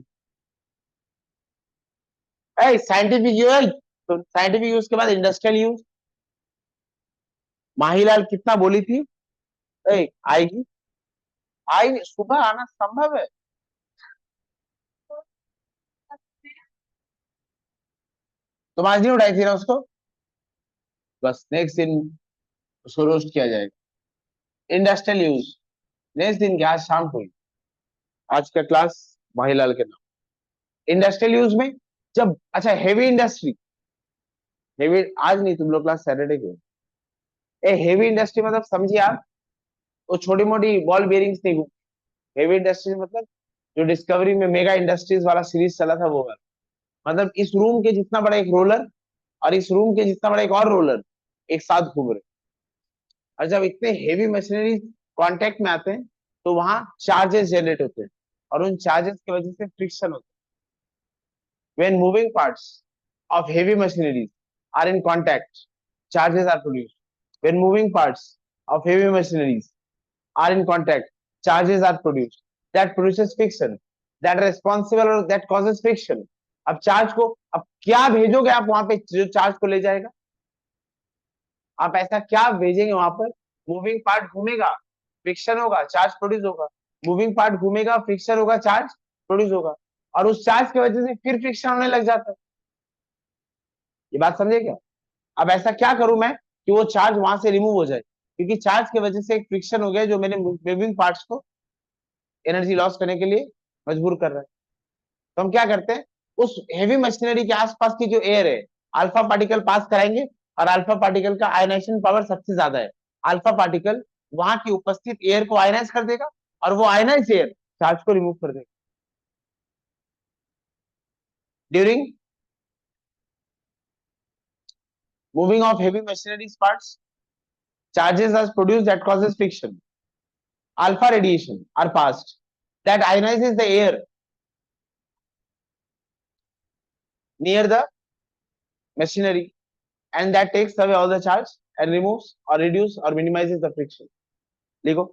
है। साइंटिफिक यूज, तो साइंटिफिक यूज के बाद इंडस्ट्रियल यूज माहीलाल कितना बोली थी? आएगी, आई सुबह आना संभव है? तुम आज नहीं उठाई थी ना उसको? बस नेक्स्ट दिन उसको रोस्ट किया जाएगा। इंडस्ट्रियल यूज नेक्स्ट दिन क्या, आज शाम को ही। आज का क्लास माहीलाल के नाम। इंडस्ट्रियल यूज में जब, अच्छा हेवी इंडस्ट्री, हेवी आज नहीं, तुम लोग क्लास सैटरडे को। हेवी इंडस्ट्री मतलब समझिए आप, वो छोटी मोटी बॉल बेरिंग्स नहीं। हेवी इंडस्ट्री मतलब जो डिस्कवरी में मेगा इंडस्ट्रीज वाला सीरीज चला था वो है। मतलब इस रूम के जितना बड़ा एक रोलर और इस रूम के जितना बड़ा एक और रोलर एक साथ घूम रहे। और जब इतने हेवी मशीनरी कांटेक्ट में आते हैं तो वहां चार्जेस जनरेट होते हैं और उन चार्जेस की वजह से फ्रिक्शन होता है। When moving parts of heavy machineries are in contact, charges are produced. When moving parts of heavy machineries are in contact, charges are produced that produces friction, that responsible or that causes friction। अब charge को, अब क्या भेजोगे आप वहां पे जो charge को ले जाएगा? आप ऐसा क्या भेजेंगे वहां पर? मूविंग पार्ट घूमेगा, फ्रिक्शन होगा, चार्ज प्रोड्यूस होगा। मूविंग पार्ट घूमेगा, फ्रिक्शन होगा, चार्ज प्रोड्यूस होगा। और उस चार्ज की वजह से फिर फ्रिक्शन होने लग जाता है। ये बात समझे क्या? अब ऐसा क्या करूं मैं कि वो चार्ज वहां से रिमूव हो जाए, क्योंकि चार्ज की वजह से एक फ्रिक्शन हो गया जो मेरे मूविंग पार्ट्स को एनर्जी लॉस करने के लिए मजबूर कर रहा है। तो हम क्या करते हैं, उस हेवी मशीनरी के आसपास की जो एयर है, अल्फा पार्टिकल पास कराएंगे और अल्फा पार्टिकल का आयनाइजेशन पावर सबसे ज्यादा है। अल्फा पार्टिकल वहां की उपस्थित एयर को आयनाइज कर देगा और वो आयनाइज एयर चार्ज को रिमूव कर देगा। During moving of heavy machinery parts, charges are produced that causes friction, alpha radiation are passed that ionizes the air near the machinery and that takes away all the charge and removes or reduce or minimizes the friction। लिखो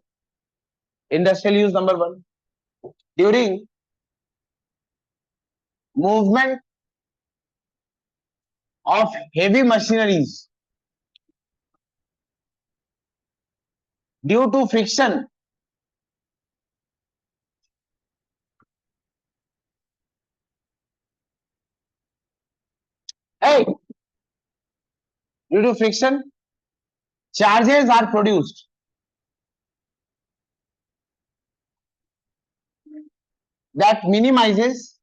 industrial use number 1, during movement of heavy machineries due to friction Due to friction, charges are produced. That minimizes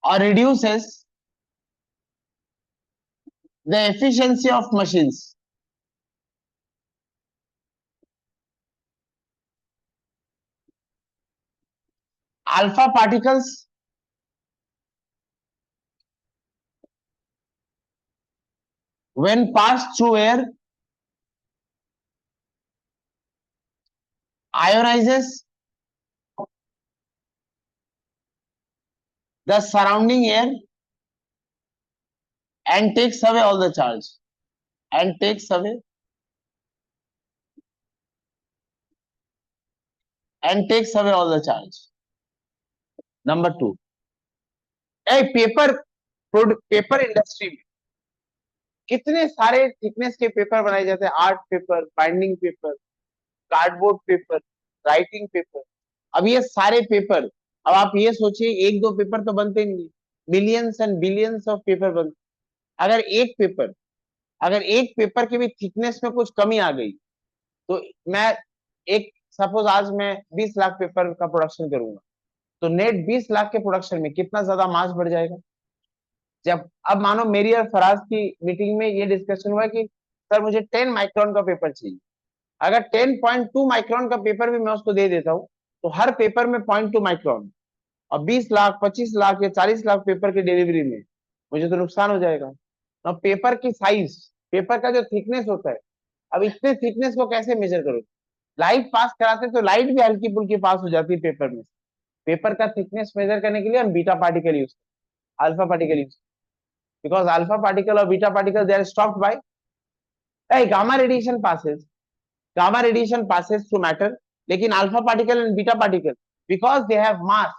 or reduces the efficiency of machines. Alpha particles when passed through air ionizes the surrounding air and takes away all the charge and takes away all the charge. Number 2, a paper industry में कितने सारे thickness के paper बनाए जाते हैं, art paper, binding paper, cardboard paper, writing paper. अब ये सारे पेपर, अब आप ये सोचिए एक दो पेपर तो बनते नहीं, millions and billions of paper बनते. अगर एक पेपर की भी थिकनेस में कुछ कमी आ गई तो मैं सपोज आज मैं 20 लाख पेपर का प्रोडक्शन करूंगा तो नेट 20 लाख के प्रोडक्शन में कितना ज्यादा मास बढ़ जाएगा. जब अब मानो मेरी और फराज की मीटिंग में ये डिस्कशन हुआ कि सर मुझे 10 माइक्रोन का पेपर चाहिए, अगर 10.2 माइक्रोन का पेपर भी मैं उसको दे देता हूँ तो हर पेपर में 0.2 माइक्रोन और 20 लाख 25 लाख या 40 लाख पेपर की डिलीवरी में मुझे तो नुकसान हो जाएगा. अब पेपर की साइज, पेपर का जो थिकनेस होता है, अब इतने थिकनेस को कैसे मेजर करो. लाइट पास कराते तो लाइट भी हल्की फुल्की पास हो जाती है पेपर में. पेपर का थिकनेस मेजर करने के लिए हम beta particle use, alpha particle use, because alpha particle or beta particle they are stopped by gamma radiation passes through matter, लेकिन alpha particle and beta particle because they have mass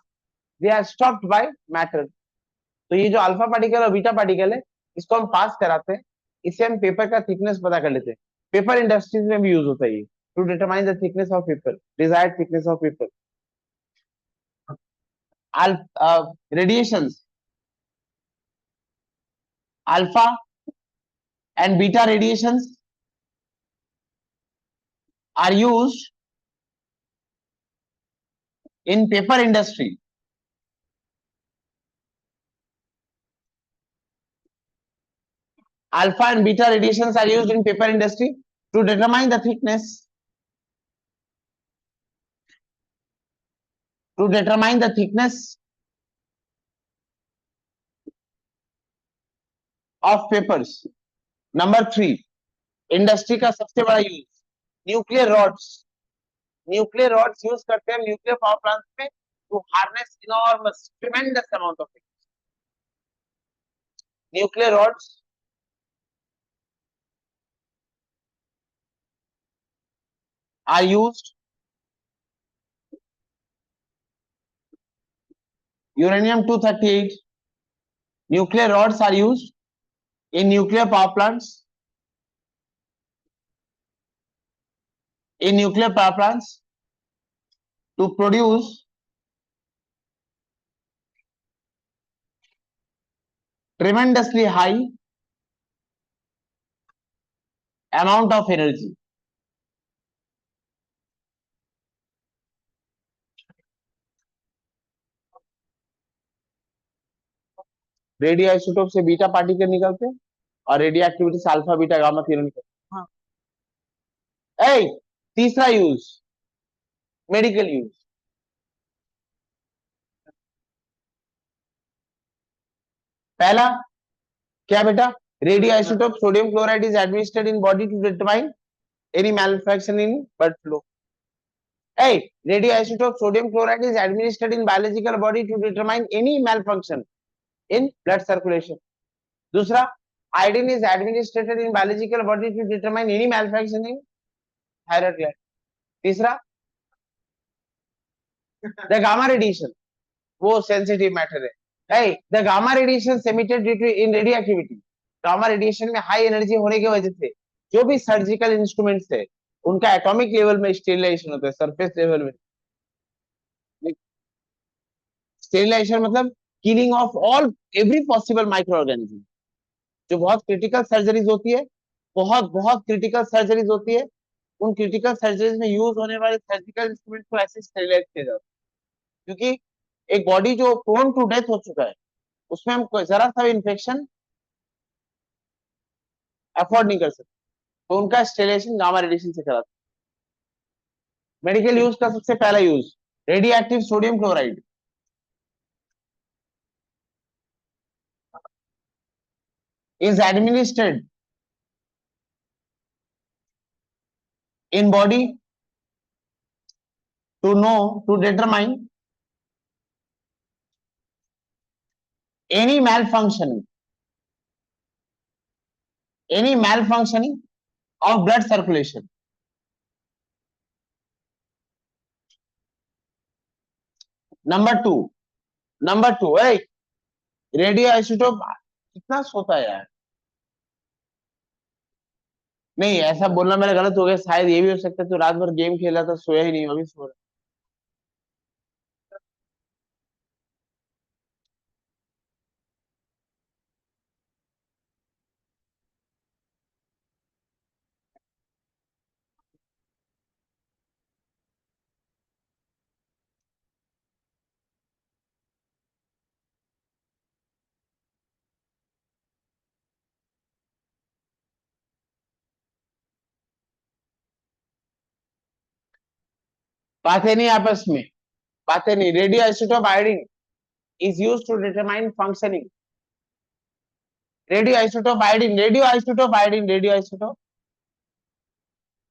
they are stopped by matter. तो ये जो alpha particle और beta particle है इसको हम पास कराते हैं, इससे हम पेपर का थिकनेस पता कर लेते हैं. पेपर इंडस्ट्रीज में भी यूज होता है ये to determine the thickness of paper, desired thickness of paper. Radiations, alpha and beta radiations are used in paper industry. Alpha and beta radiations are used in paper industry to determine the thickness of papers. Number 3, industry का सबसे बड़ा use nuclear rods. Nuclear rods use करते हैं nuclear power plant में to harness enormous tremendous amount of nuclear rods are used, uranium-238 nuclear rods are used in nuclear power plants, to produce tremendously high amount of energy. Radio isotope से beta particle निकलते हैं और radio activity से alpha beta gamma तीनों निकलते हैं. तीसरा use medical use. पहला क्या बेटा, radio isotope sodium chloride is administered in body to determine any malfunction in blood flow. Radio isotope sodium chloride is administered in biological body to determine any malfunction in blood circulation. दूसरा, iodine is administered in biological body to determine any malfunction in thyroid gland. तीसरा, the gamma radiation, वो sensitive matter है. The gamma radiation emitted due to in radioactivity, gamma radiation में high energy होने की वजह से जो भी सर्जिकल इंस्ट्रूमेंट्स है उनका एटॉमिक लेवल में स्टेरिलाइजेशन होता है. सरफेस लेवल में स्टेरिलाइजेशन मतलब killing of all every possible microorganism. जो बहुत क्रिटिकल सर्जरीज होती है, बहुत बहुत क्रिटिकल सर्जरीज होती है, उन क्रिटिकल सर्जरीज में यूज होने वाले सर्जिकल इंस्ट्रूमेंट को ऐसे स्टेरिलाइज किया जाता है, क्योंकि एक बॉडी जो प्रोन टू डेथ हो चुका है उसमें हम जरा सा इन्फेक्शन अफोर्ड नहीं कर सकते, तो उनका स्टेरिलाइजेशन गामा रेडिएशन से कराते हैं। मेडिकल यूज का सबसे पहला use radio active sodium chloride is administered in body to determine any malfunctioning of blood circulation. Number two, hey, radio isotope कितना सोता है यार। नहीं, ऐसा बोलना मेरा गलत हो गया, शायद ये भी हो सकता है तो रात भर गेम खेला था, सोया ही नहीं, अभी सो रहा। बातें नहीं आपस में, बातें नहीं। Radio isotope iodine is used to determine functioning. Radio isotope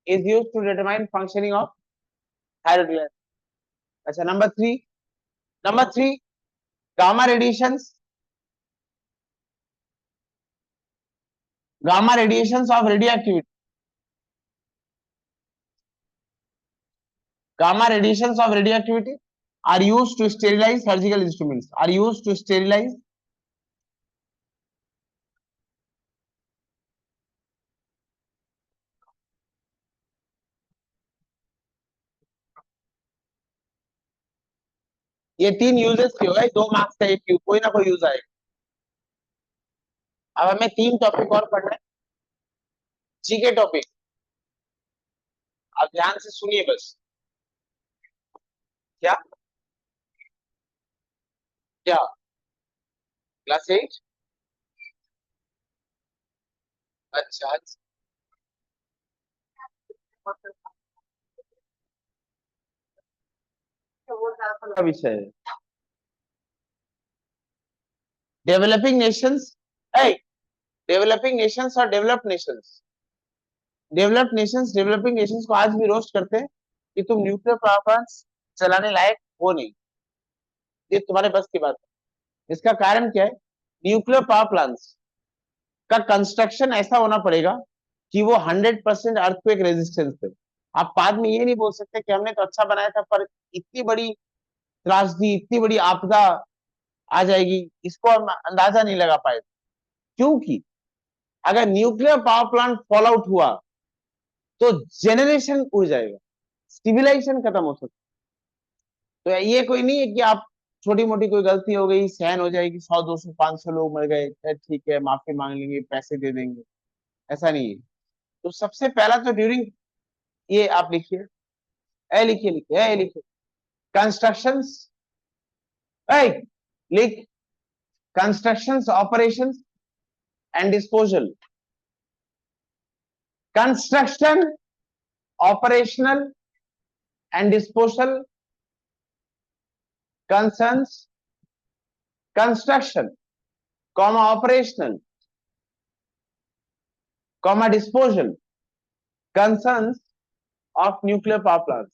is used to determine functioning of thyroid gland. अच्छा, number three gamma radiations of radioactivity. Gamma radiations of radioactivity are used to sterilize surgical instruments. ये 3 uses के हो गए, 2 marks का एक कोई ना कोई यूज आएगा। अब हमें 3 टॉपिक और पढ़ना है, जीके टॉपिक। आप ध्यान से सुनिए बस। क्या क्या क्लास 8? अच्छा, विषय है डेवलपिंग नेशंस। डेवलपिंग नेशंस और डेवलपिंग नेशंस को आज भी रोस्ट करते हैं कि तुम न्यूक्लियर पावर प्लांट्स चलाने लायक हो नहीं, ये तुम्हारे बस की बात है। इसका कारण क्या है? न्यूक्लियर पावर प्लांट्स का कंस्ट्रक्शन ऐसा होना पड़ेगा कि वो 100% अर्थक्वेक रेजिस्टेंस है। आप बाद में ये नहीं बोल सकते कि हमने तो अच्छा बनाया था पर इतनी बड़ी त्रासदी, इतनी बड़ी आपदा आ जाएगी, इसको हम अंदाजा नहीं लगा पाए। क्योंकि अगर nuclear power plant fall out हुआ तो जेनरेशन उड़ जाएगा, सिविलाइजेशन खत्म हो सकता है। तो ये कोई नहीं है कि आप छोटी मोटी कोई गलती हो गई सहन हो जाएगी, 100 200 500 लोग मर गए, ठीक है माफी मांग लेंगे, पैसे दे देंगे, ऐसा नहीं है। तो सबसे पहला तो ड्यूरिंग, ये आप लिखिए, लिखिए कंस्ट्रक्शंस, लिख constructions, operations and disposal. Construction, operational and disposal concerns construction, operational, disposal concerns of nuclear power plants.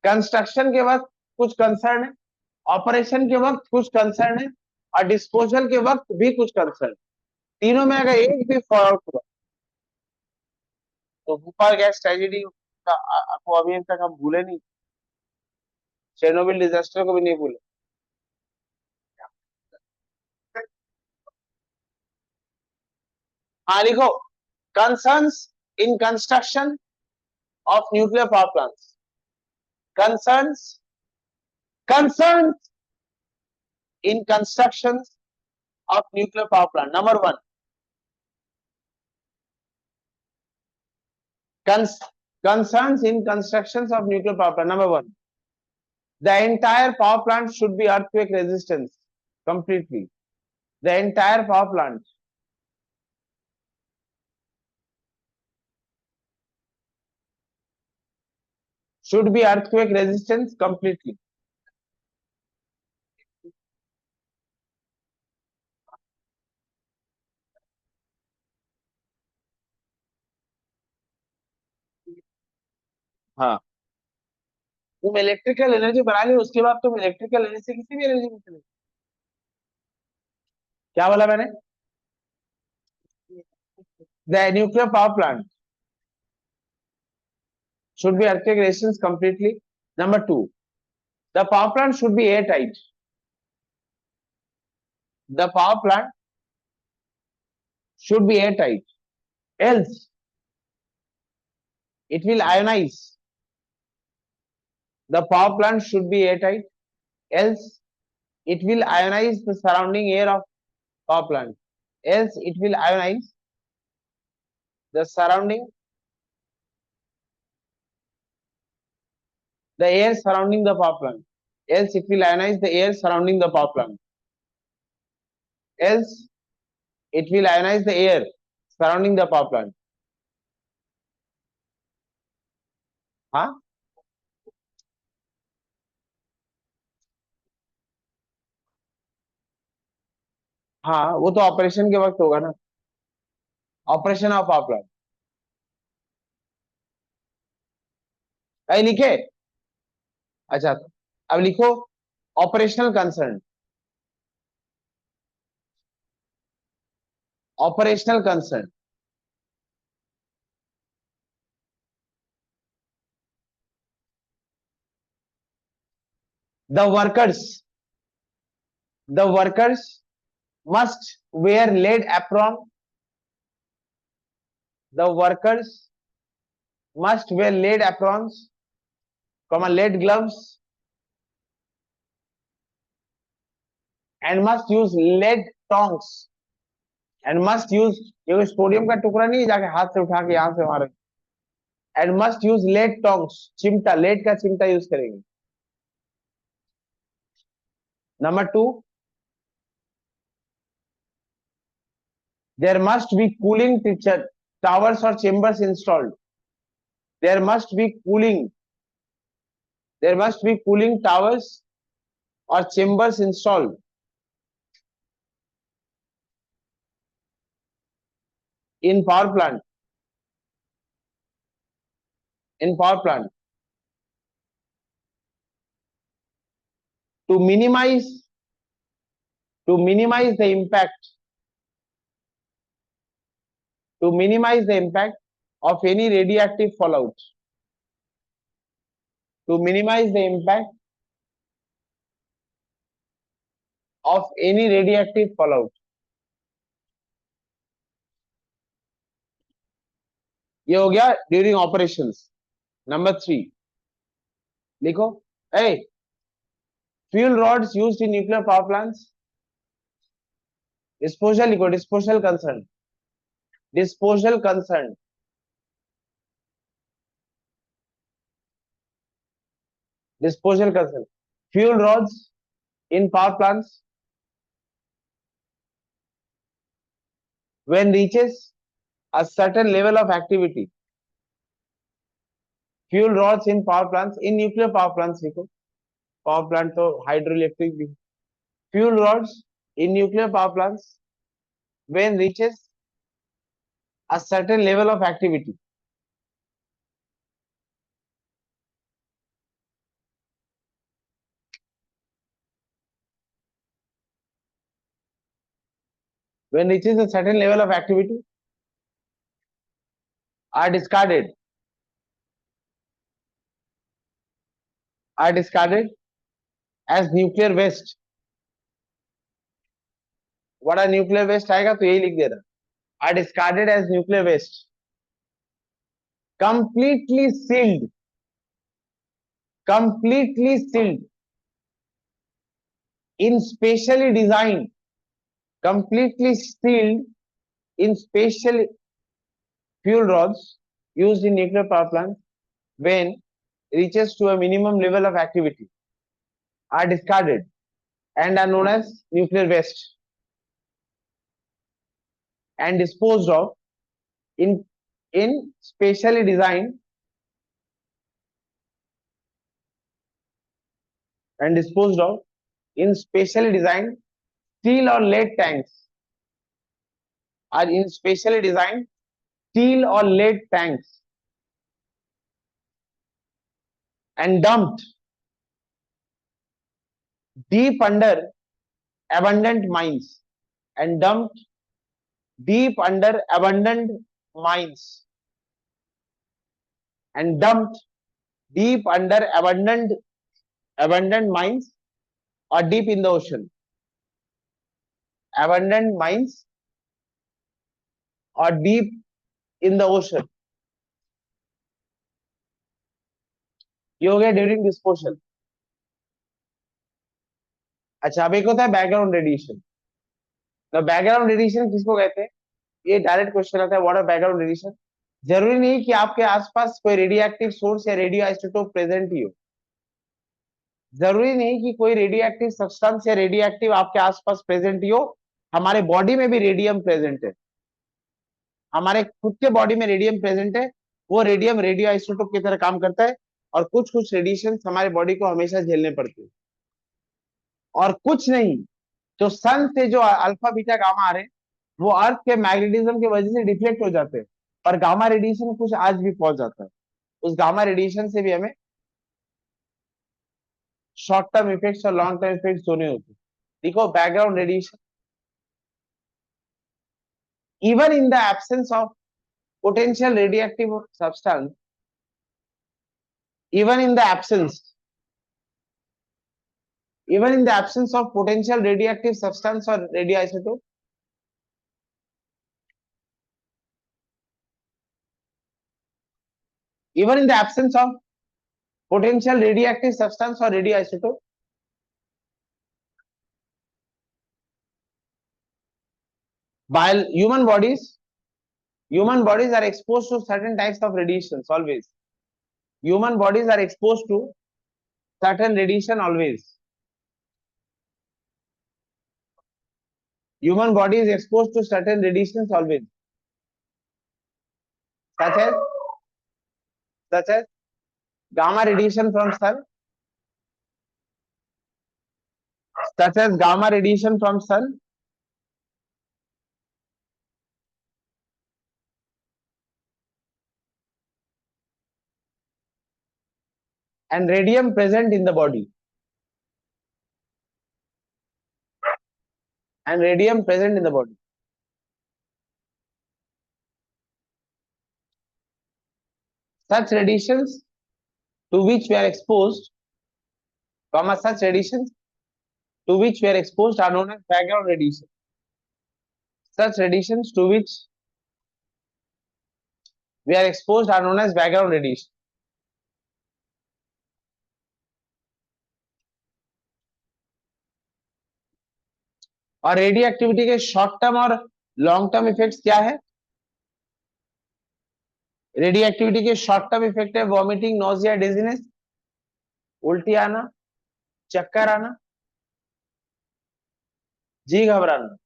Construction के वक्त कुछ कंसर्न है, ऑपरेशन के वक्त कुछ कंसर्न है और डिस्पोजल के वक्त भी कुछ कंसर्न। तीनों में अगर एक भी फॉल आउट हुआ तो भोपाल गैस ट्रेजेडी का आपको अभी तक हम भूले नहीं, चेरनोबिल डिजास्टर को भी नहीं भूले। हाँ लिखो, concerns in construction of nuclear power plants, concerns in construction of nuclear power plant. Number one, concerns in constructions of nuclear power plant. Number one, the entire power plant should be earthquake resistance completely. The entire power plant should be earthquake resistance completely. हाँ, तुम electrical energy बना ली, उसके बाद तुम electrical energy से किसी भी energy में चले। क्या बोला मैंने? The nuclear power plant should be earthquake resistance completely. Number two, the power plant should be airtight. The power plant should be airtight. Else, it will ionize. The power plant should be airtight. Else, it will ionize the surrounding air of power plant. Else, it will ionize the surrounding, the air surrounding the power plant. Else, it will ionize the air surrounding the power plant. Else, it will ionize the air surrounding the power plant. हाँ, हाँ, वो तो operation के वक्त होगा ना, operation of power plant. कहीं लिखे? अच्छा, अब लिखो operational concern. Operational concern, the workers must wear lead apron. The workers must wear lead aprons, lead gloves, and must use lead tongs, and must use, ये सोडियम का टुकड़ा नहीं जाके हाथ से उठा के यहां से मारे, and must use lead tongs, चिमटा, lead का चिमटा यूज करेंगे। Number two, there must be cooling towers or chambers installed. There must be cooling towers or chambers installed in power plant. To minimize the impact of any radioactive fallout. To minimize the impact of any radioactive fallout. ये हो गया during operations. Number three लिखो, fuel rods used in nuclear power plants. Disposal लिखो, disposal concern, disposal concern, fuel rods in power plants when reaches a certain level of activity. Fuel rods in power plants, in nuclear power plants लिखो, power plant तो hydroelectric भी। fuel rods in nuclear power plants when reaches a certain level of activity. When reaches a certain level of activity are discarded as nuclear waste. What are nuclear waste आएगा तो यही लिख देना, are discarded as nuclear waste, completely sealed in specially designed completely sealed in special fuel rods used in nuclear power plants when reaches to a minimum level of activity are discarded and are known as nuclear waste and disposed of in specially designed and disposed of in specially designed steel or lead tanks are in specially designed steel or lead tanks and dumped deep under abundant mines and dumped deep under abundant mines and dumped deep under abundant mines or deep in the ocean. Abundant mines or deep in the ocean. ये हो गया during disposal. अच्छा, अब एक होता है background radiation. तो background radiation किसको कहते हैं? ये डायरेक्ट क्वेश्चन आता है, व्हाट आर बैकग्राउंड रेडिएशन. जरूरी नहीं कि आपके आसपास कोई रेडियो एक्टिव सोर्स या रेडियो आइसोटोप प्रेजेंट ही हो. जरूरी नहीं कि कोई रेडियो एक्टिव सब्सटेंस या रेडियो एक्टिव आपके आसपास प्रेजेंट ही हो. हमारे बॉडी में भी रेडियम प्रेजेंट है. हमारे खुद के बॉडी में रेडियम प्रेजेंट है. वो रेडियम रेडियो आइसोटोप की तरह काम करता है और कुछ कुछ रेडिएशन हमारे बॉडी को हमेशा झेलने पड़ते हैं. और कुछ नहीं, जो सन से जो अल्फा बीटा गामा आ रहे हैं वो अर्थ के मैग्नेटिज्म की वजह से डिफ्लेक्ट हो जाते हैं, पर गामा रेडिएशन कुछ आज भी पहुंच जाता है. उस गामा रेडिएशन से भी हमें शॉर्ट टर्म इफेक्ट्स और लॉन्ग टर्म इफेक्ट्स दोनों होते हैं. देखो, background radiation even in the absence of potential radioactive substance, even in the absence of potential radioactive substance or radioisotope, even in the absence of potential radioactive substance or radioisotope, while human bodies are exposed to certain types of radiations always. Human bodies are exposed to certain radiation always. Human body is exposed to certain radiations always, such as gamma radiation from sun, such as gamma radiation from sun, and radium present in the body, and radium present in the body. Such radiations to which we are exposed, such radiations to which we are exposed are known as background radiation. Such radiations to which we are exposed are known as background radiation. और radioactivity के short term और long term effects क्या है? Radioactivity के short term effect है vomiting, nausea, dizziness, उल्टी आना, चक्कर आना, जी घबराना,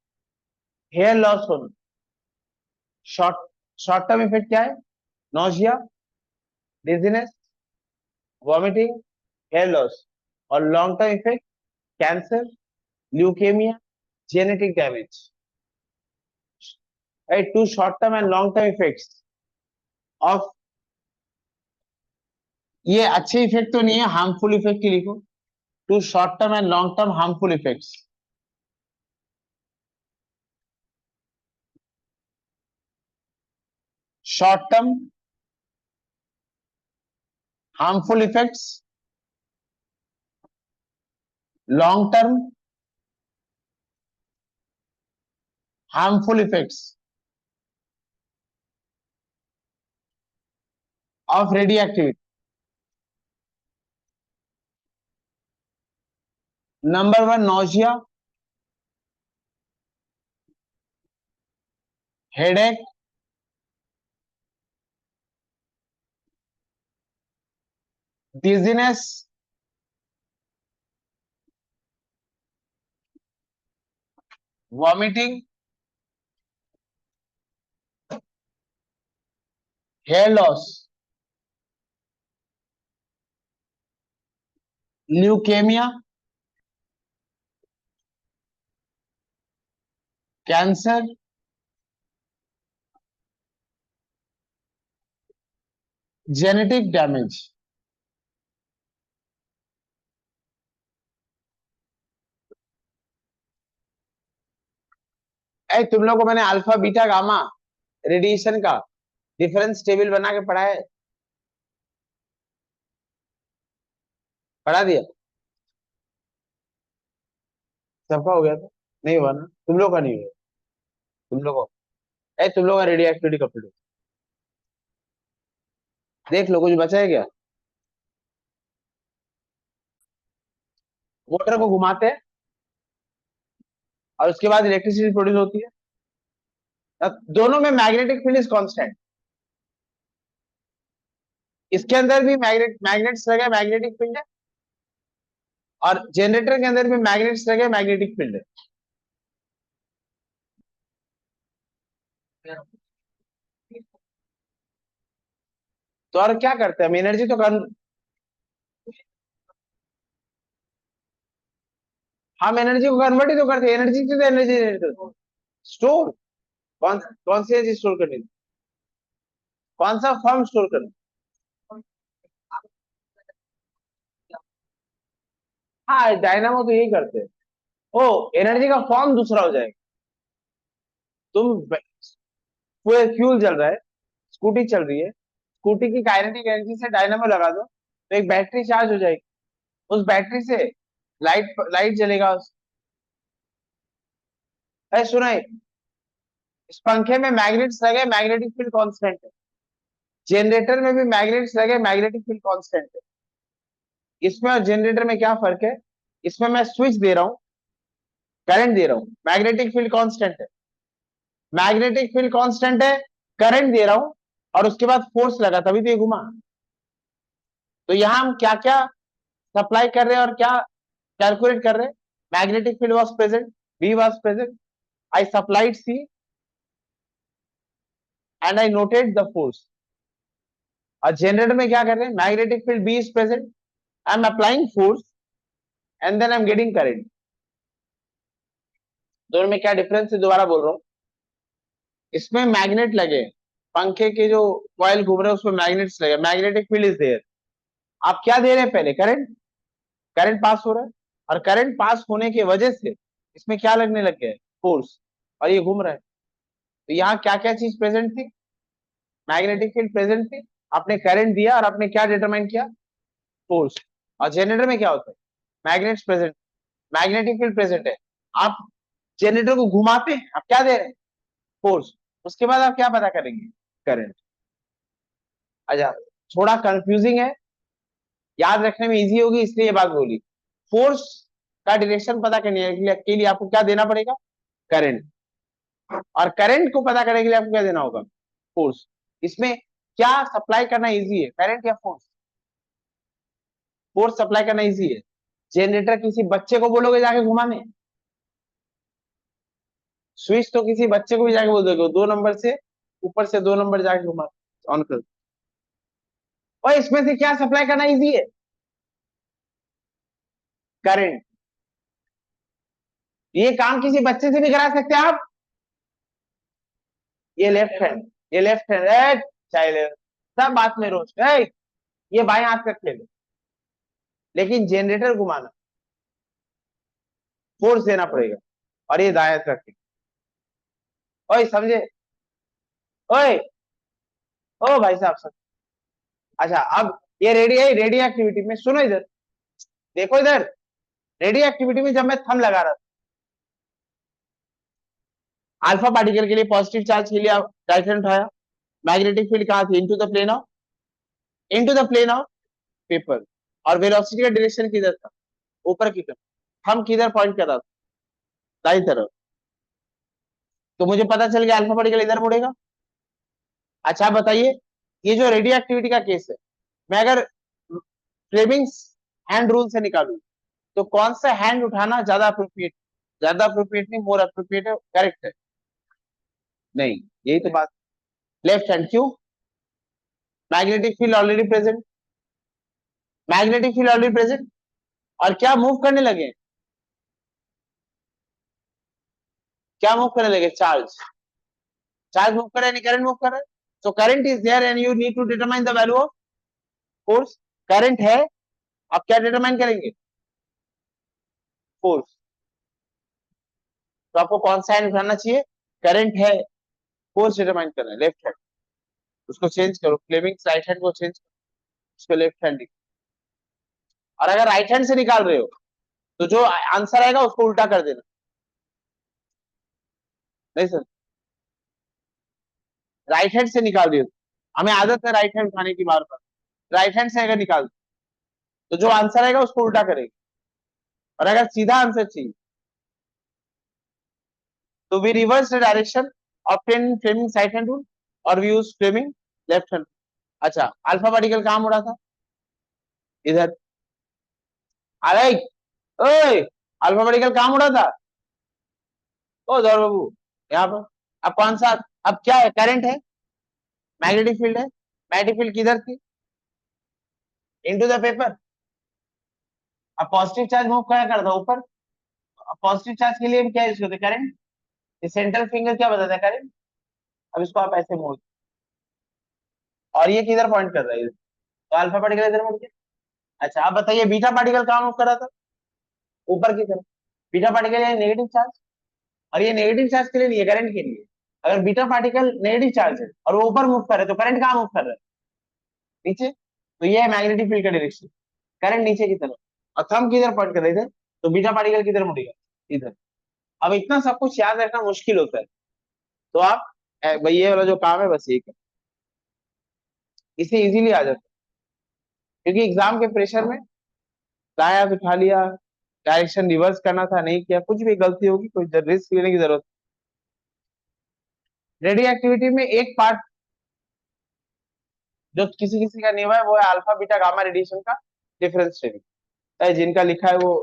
हेयर लॉस होना. शॉर्ट टर्म इफेक्ट क्या है? Nausea, dizziness, vomiting, hair loss. और long term effect cancer, leukaemia, genetic damage. Right, two short term and long term effects of, ये अच्छे इफेक्ट तो नहीं है, हार्मफुल इफेक्ट ही लिखो. Two short term and long term harmful effects. Short term harmful effects, long term harmful effects of radioactivity. Number one, nausea, headache, dizziness, vomiting, hair loss, leukaemia, cancer, genetic damage. तुम लोग को मैंने alpha beta gamma radiation का difference table बना के पढ़ाया, पढ़ा दिया? सबका हो गया था? नहीं हुआ ना? तुम लोग का नहीं हुआ? तुम लोग को तुम लोग का रेडियो एक्टिविटी कंप्लीट हो, देख लो कुछ बचा है क्या? मोटर को घुमाते हैं और उसके बाद इलेक्ट्रिसिटी प्रोड्यूस होती है। अब दोनों में मैग्नेटिक फील्ड इज कांस्टेंट। इसके अंदर भी मैग्नेट्स लगे, मैग्नेटिक फील्ड है, और जनरेटर के अंदर भी मैग्नेट्स लगे, मैग्नेटिक फील्ड है। तो और क्या करते हैं हम? एनर्जी तो हम एनर्जी को कन्वर्ट ही तो करते हैं, एनर्जी से एनर्जी स्टोर। कौन कौन सी एनर्जी स्टोर करनी? कौन सा फॉर्म स्टोर करना? हाँ, डायनामो तो यही करते हैं। ओ, एनर्जी का फॉर्म दूसरा हो जाएगा। तुम फ्यूल चल रहा है, स्कूटी चल रही है, स्कूटी की काइनेटिक एनर्जी से डायनामो लगा दो तो एक बैटरी चार्ज हो जाएगी। उस बैटरी से लाइट लाइट जलेगा। सुनाई, इस पंखे में मैग्नेट्स लगे, मैग्नेटिक फील्ड कांस्टेंट है। जनरेटर में भी मैग्नेट्स लगे, मैग्नेटिक फील्ड कांस्टेंट है। इसमें और जनरेटर में क्या फर्क है? इसमें मैं स्विच दे रहा हूं, करंट दे रहा हूं, मैग्नेटिक फील्ड कांस्टेंट है। मैग्नेटिक फील्ड कांस्टेंट है, करंट दे रहा हूं, और उसके बाद फोर्स लगा तभी तो ये घुमा। तो यहां हम क्या क्या सप्लाई कर रहे हैं और क्या कैलकुलेट कर रहे हैं? Magnetic field was present, B was present, I supplied C and I noted the force. और जनरेटर में क्या कर रहे हैं? Magnetic field B is present, I am applying force and then I am getting current. दोनों में क्या difference है दोबारा बोल रहा हूं। इसमें मैग्नेट लगे, पंखे के जो कॉइल घूम रहे हैं उसमें मैग्नेट्स लगे, मैग्नेटिक फील्ड इज देयर। आप क्या दे रहे हैं? पहले करंट, करंट पास हो रहा है, और करंट पास होने की वजह से इसमें क्या लगने लग गया है? फोर्स, और ये घूम रहा है। तो यहाँ क्या क्या चीज प्रेजेंट थी? मैग्नेटिक फील्ड प्रेजेंट थी, आपने करंट दिया और आपने क्या डिटरमाइन किया? फोर्स। और जनरेटर में क्या होता है? Magnets present, magnetic field present है, आप जनरेटर को घुमाते हैं, आप क्या दे रहे हैं? फोर्स। उसके बाद आप क्या पता करेंगे? करंट। अच्छा, थोड़ा कंफ्यूजिंग है, याद रखने में इजी होगी इसलिए ये बात बोली। फोर्स का डायरेक्शन पता करने के लिए आपको क्या देना पड़ेगा? करंट। और करंट को पता करने के लिए आपको क्या देना होगा? फोर्स। इसमें क्या सप्लाई करना इजी है, करंट या फोर्स? फोर्स सप्लाई करना इजी है। जनरेटर किसी बच्चे को बोलोगे जाके घुमाने? स्विच तो किसी बच्चे को भी जाके बोल दोगे 2 नंबर से, ऊपर से 2 नंबर जाके घुमा, ऑन कर। और इसमें से क्या सप्लाई करना इजी है? करंट। ये काम किसी बच्चे से भी करा सकते हैं आप। ये लेफ्ट हैंड, ये लेफ्ट हैंड, चाइल्ड, सब बात में रोज ये बाएं हाथ रख ले, लेकिन जनरेटर घुमाना फोर्स देना पड़ेगा, और ये दाएं हाथ रख के। ओए समझे? ओए, ओ भाई साहब सब। अच्छा, अब ये रेडियो एक्टिविटी में सुनो इधर, देखो इधर। रेडियो एक्टिविटी में जब मैं थंब लगा रहा था, अल्फा पार्टिकल के लिए पॉजिटिव चार्ज के लिए राइट हैंड उठाया, मैग्नेटिक फील्ड कहां थी? Into the plane of paper. और वेलोसिटी का डायरेक्शन किधर था? ऊपर की तरफ। हम किधर पॉइंट कर रहा था? दाई तरफ। तो मुझे पता चल गया अल्फा पार्टिकल इधर मुड़ेगा। अच्छा बताइए, ये जो रेडियो एक्टिविटी का केस है, मैं अगर फ्लेमिंग्स हैंड रूल से निकालू तो कौन सा हैंड उठाना ज्यादा अप्रोप्रिएट नहीं, मोर अप्रोप्रिएट है, करेक्ट है? नहीं, यही तो बात। लेफ्ट हैंड क्यों? Magnetic field already present, magnetic field already present, और क्या मूव करने लगे, क्या मूव करने लगे? चार्ज, चार्ज मूव कर रहा है, नहीं करंट मूव कर रहा है। So current is there and you need to determine the value of force. Current है, आप क्या डिटरमाइन करेंगे? फोर्स। तो आपको कौन सा हैंड उठाना चाहिए? करंट है, फोर्स डिटरमाइन करना है, लेफ्ट हैंड। उसको चेंज करो, फ्लेमिंग्स राइट हैंड को चेंज करो, उसको लेफ्ट हैंड। और अगर राइट हैंड से निकाल रहे हो तो जो आंसर आएगा उसको उल्टा कर देना। नहीं सर, राइट हैंड से निकाल रही हो, हमें आदत है राइट हैंड उठाने की बार बार, राइट हैंड से अगर निकाल तो जो आंसर आएगा उसको उल्टा करेंगे। और अगर सीधा आंसर चाहिए तो we reverse the direction of Fleming right hand rule और we use Fleming left hand. अच्छा, अल्फा पार्टिकल कहां उड़ा था? इधर। अरे ओए, अल्फा पार्टिकल कहां उड़ा था? ओ दौर बाबू, यहाँ पर। अब कौन सा, अब क्या है? करंट है, मैग्नेटिक फील्ड है, मैग्नेटिक फील्ड किधर थी? Into the paper. अब पॉजिटिव चार्ज मूव क्या करता है? ऊपर। पॉजिटिव चार्ज के लिए हम क्या यूज करते हैं? करंट। ये सेंट्रल फिंगर क्या बताता है? करंट। अब इसको आप ऐसे मोड़, और ये किधर पॉइंट कर रहा है? तो अल्फा पार्टिकल इधर मुड़ गया। अच्छा आप बताइए, बीटा पार्टिकल कहाँ मूव कर रहा था? ऊपर की तरफ। बीटा पार्टिकल है नेगेटिव चार्ज, और ये नेगेटिव चार्ज के लिए नहीं है, करंट के लिए। अगर बीटा पार्टिकल नेगेटिव चार्ज है और वो ऊपर मूव कर रहे हैं तो करंट कहाँ मूव कर रहा है? नीचे। तो ये है मैग्नेटिक फील्ड का डायरेक्शन, करंट नीचे की तरफ, और थंब किधर पॉइंट कर रहे थे? तो बीटा पार्टिकल किधर मुड़ेगा? इधर। अब इतना सब कुछ याद रखना मुश्किल होता है, तो आप भाई ये वाला जो काम है बस ये कर, इसे इजीली आ जाता है। क्योंकि एग्जाम के प्रेशर में दाएं हाथ उठा लिया, डायरेक्शन रिवर्स करना था नहीं किया, कुछ भी गलती होगी, कोई रिस्क लेने की जरूरत। रेडियो एक्टिविटी में एक पार्ट जो किसी किसी का नहीं हुआ है वो है अल्फा बीटा गामा रेडिएशन का डिफरेंस स्टेडिंग। जिनका लिखा है वो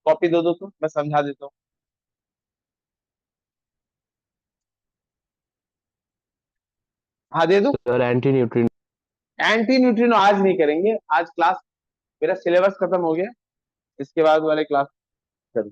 कॉपी दो तो मैं समझा देता हूँ। हाँ दे दो। Sir anti neutrino. Anti neutrino आज नहीं करेंगे, आज क्लास, मेरा सिलेबस खत्म हो गया, इसके बाद वाले क्लास करूँ।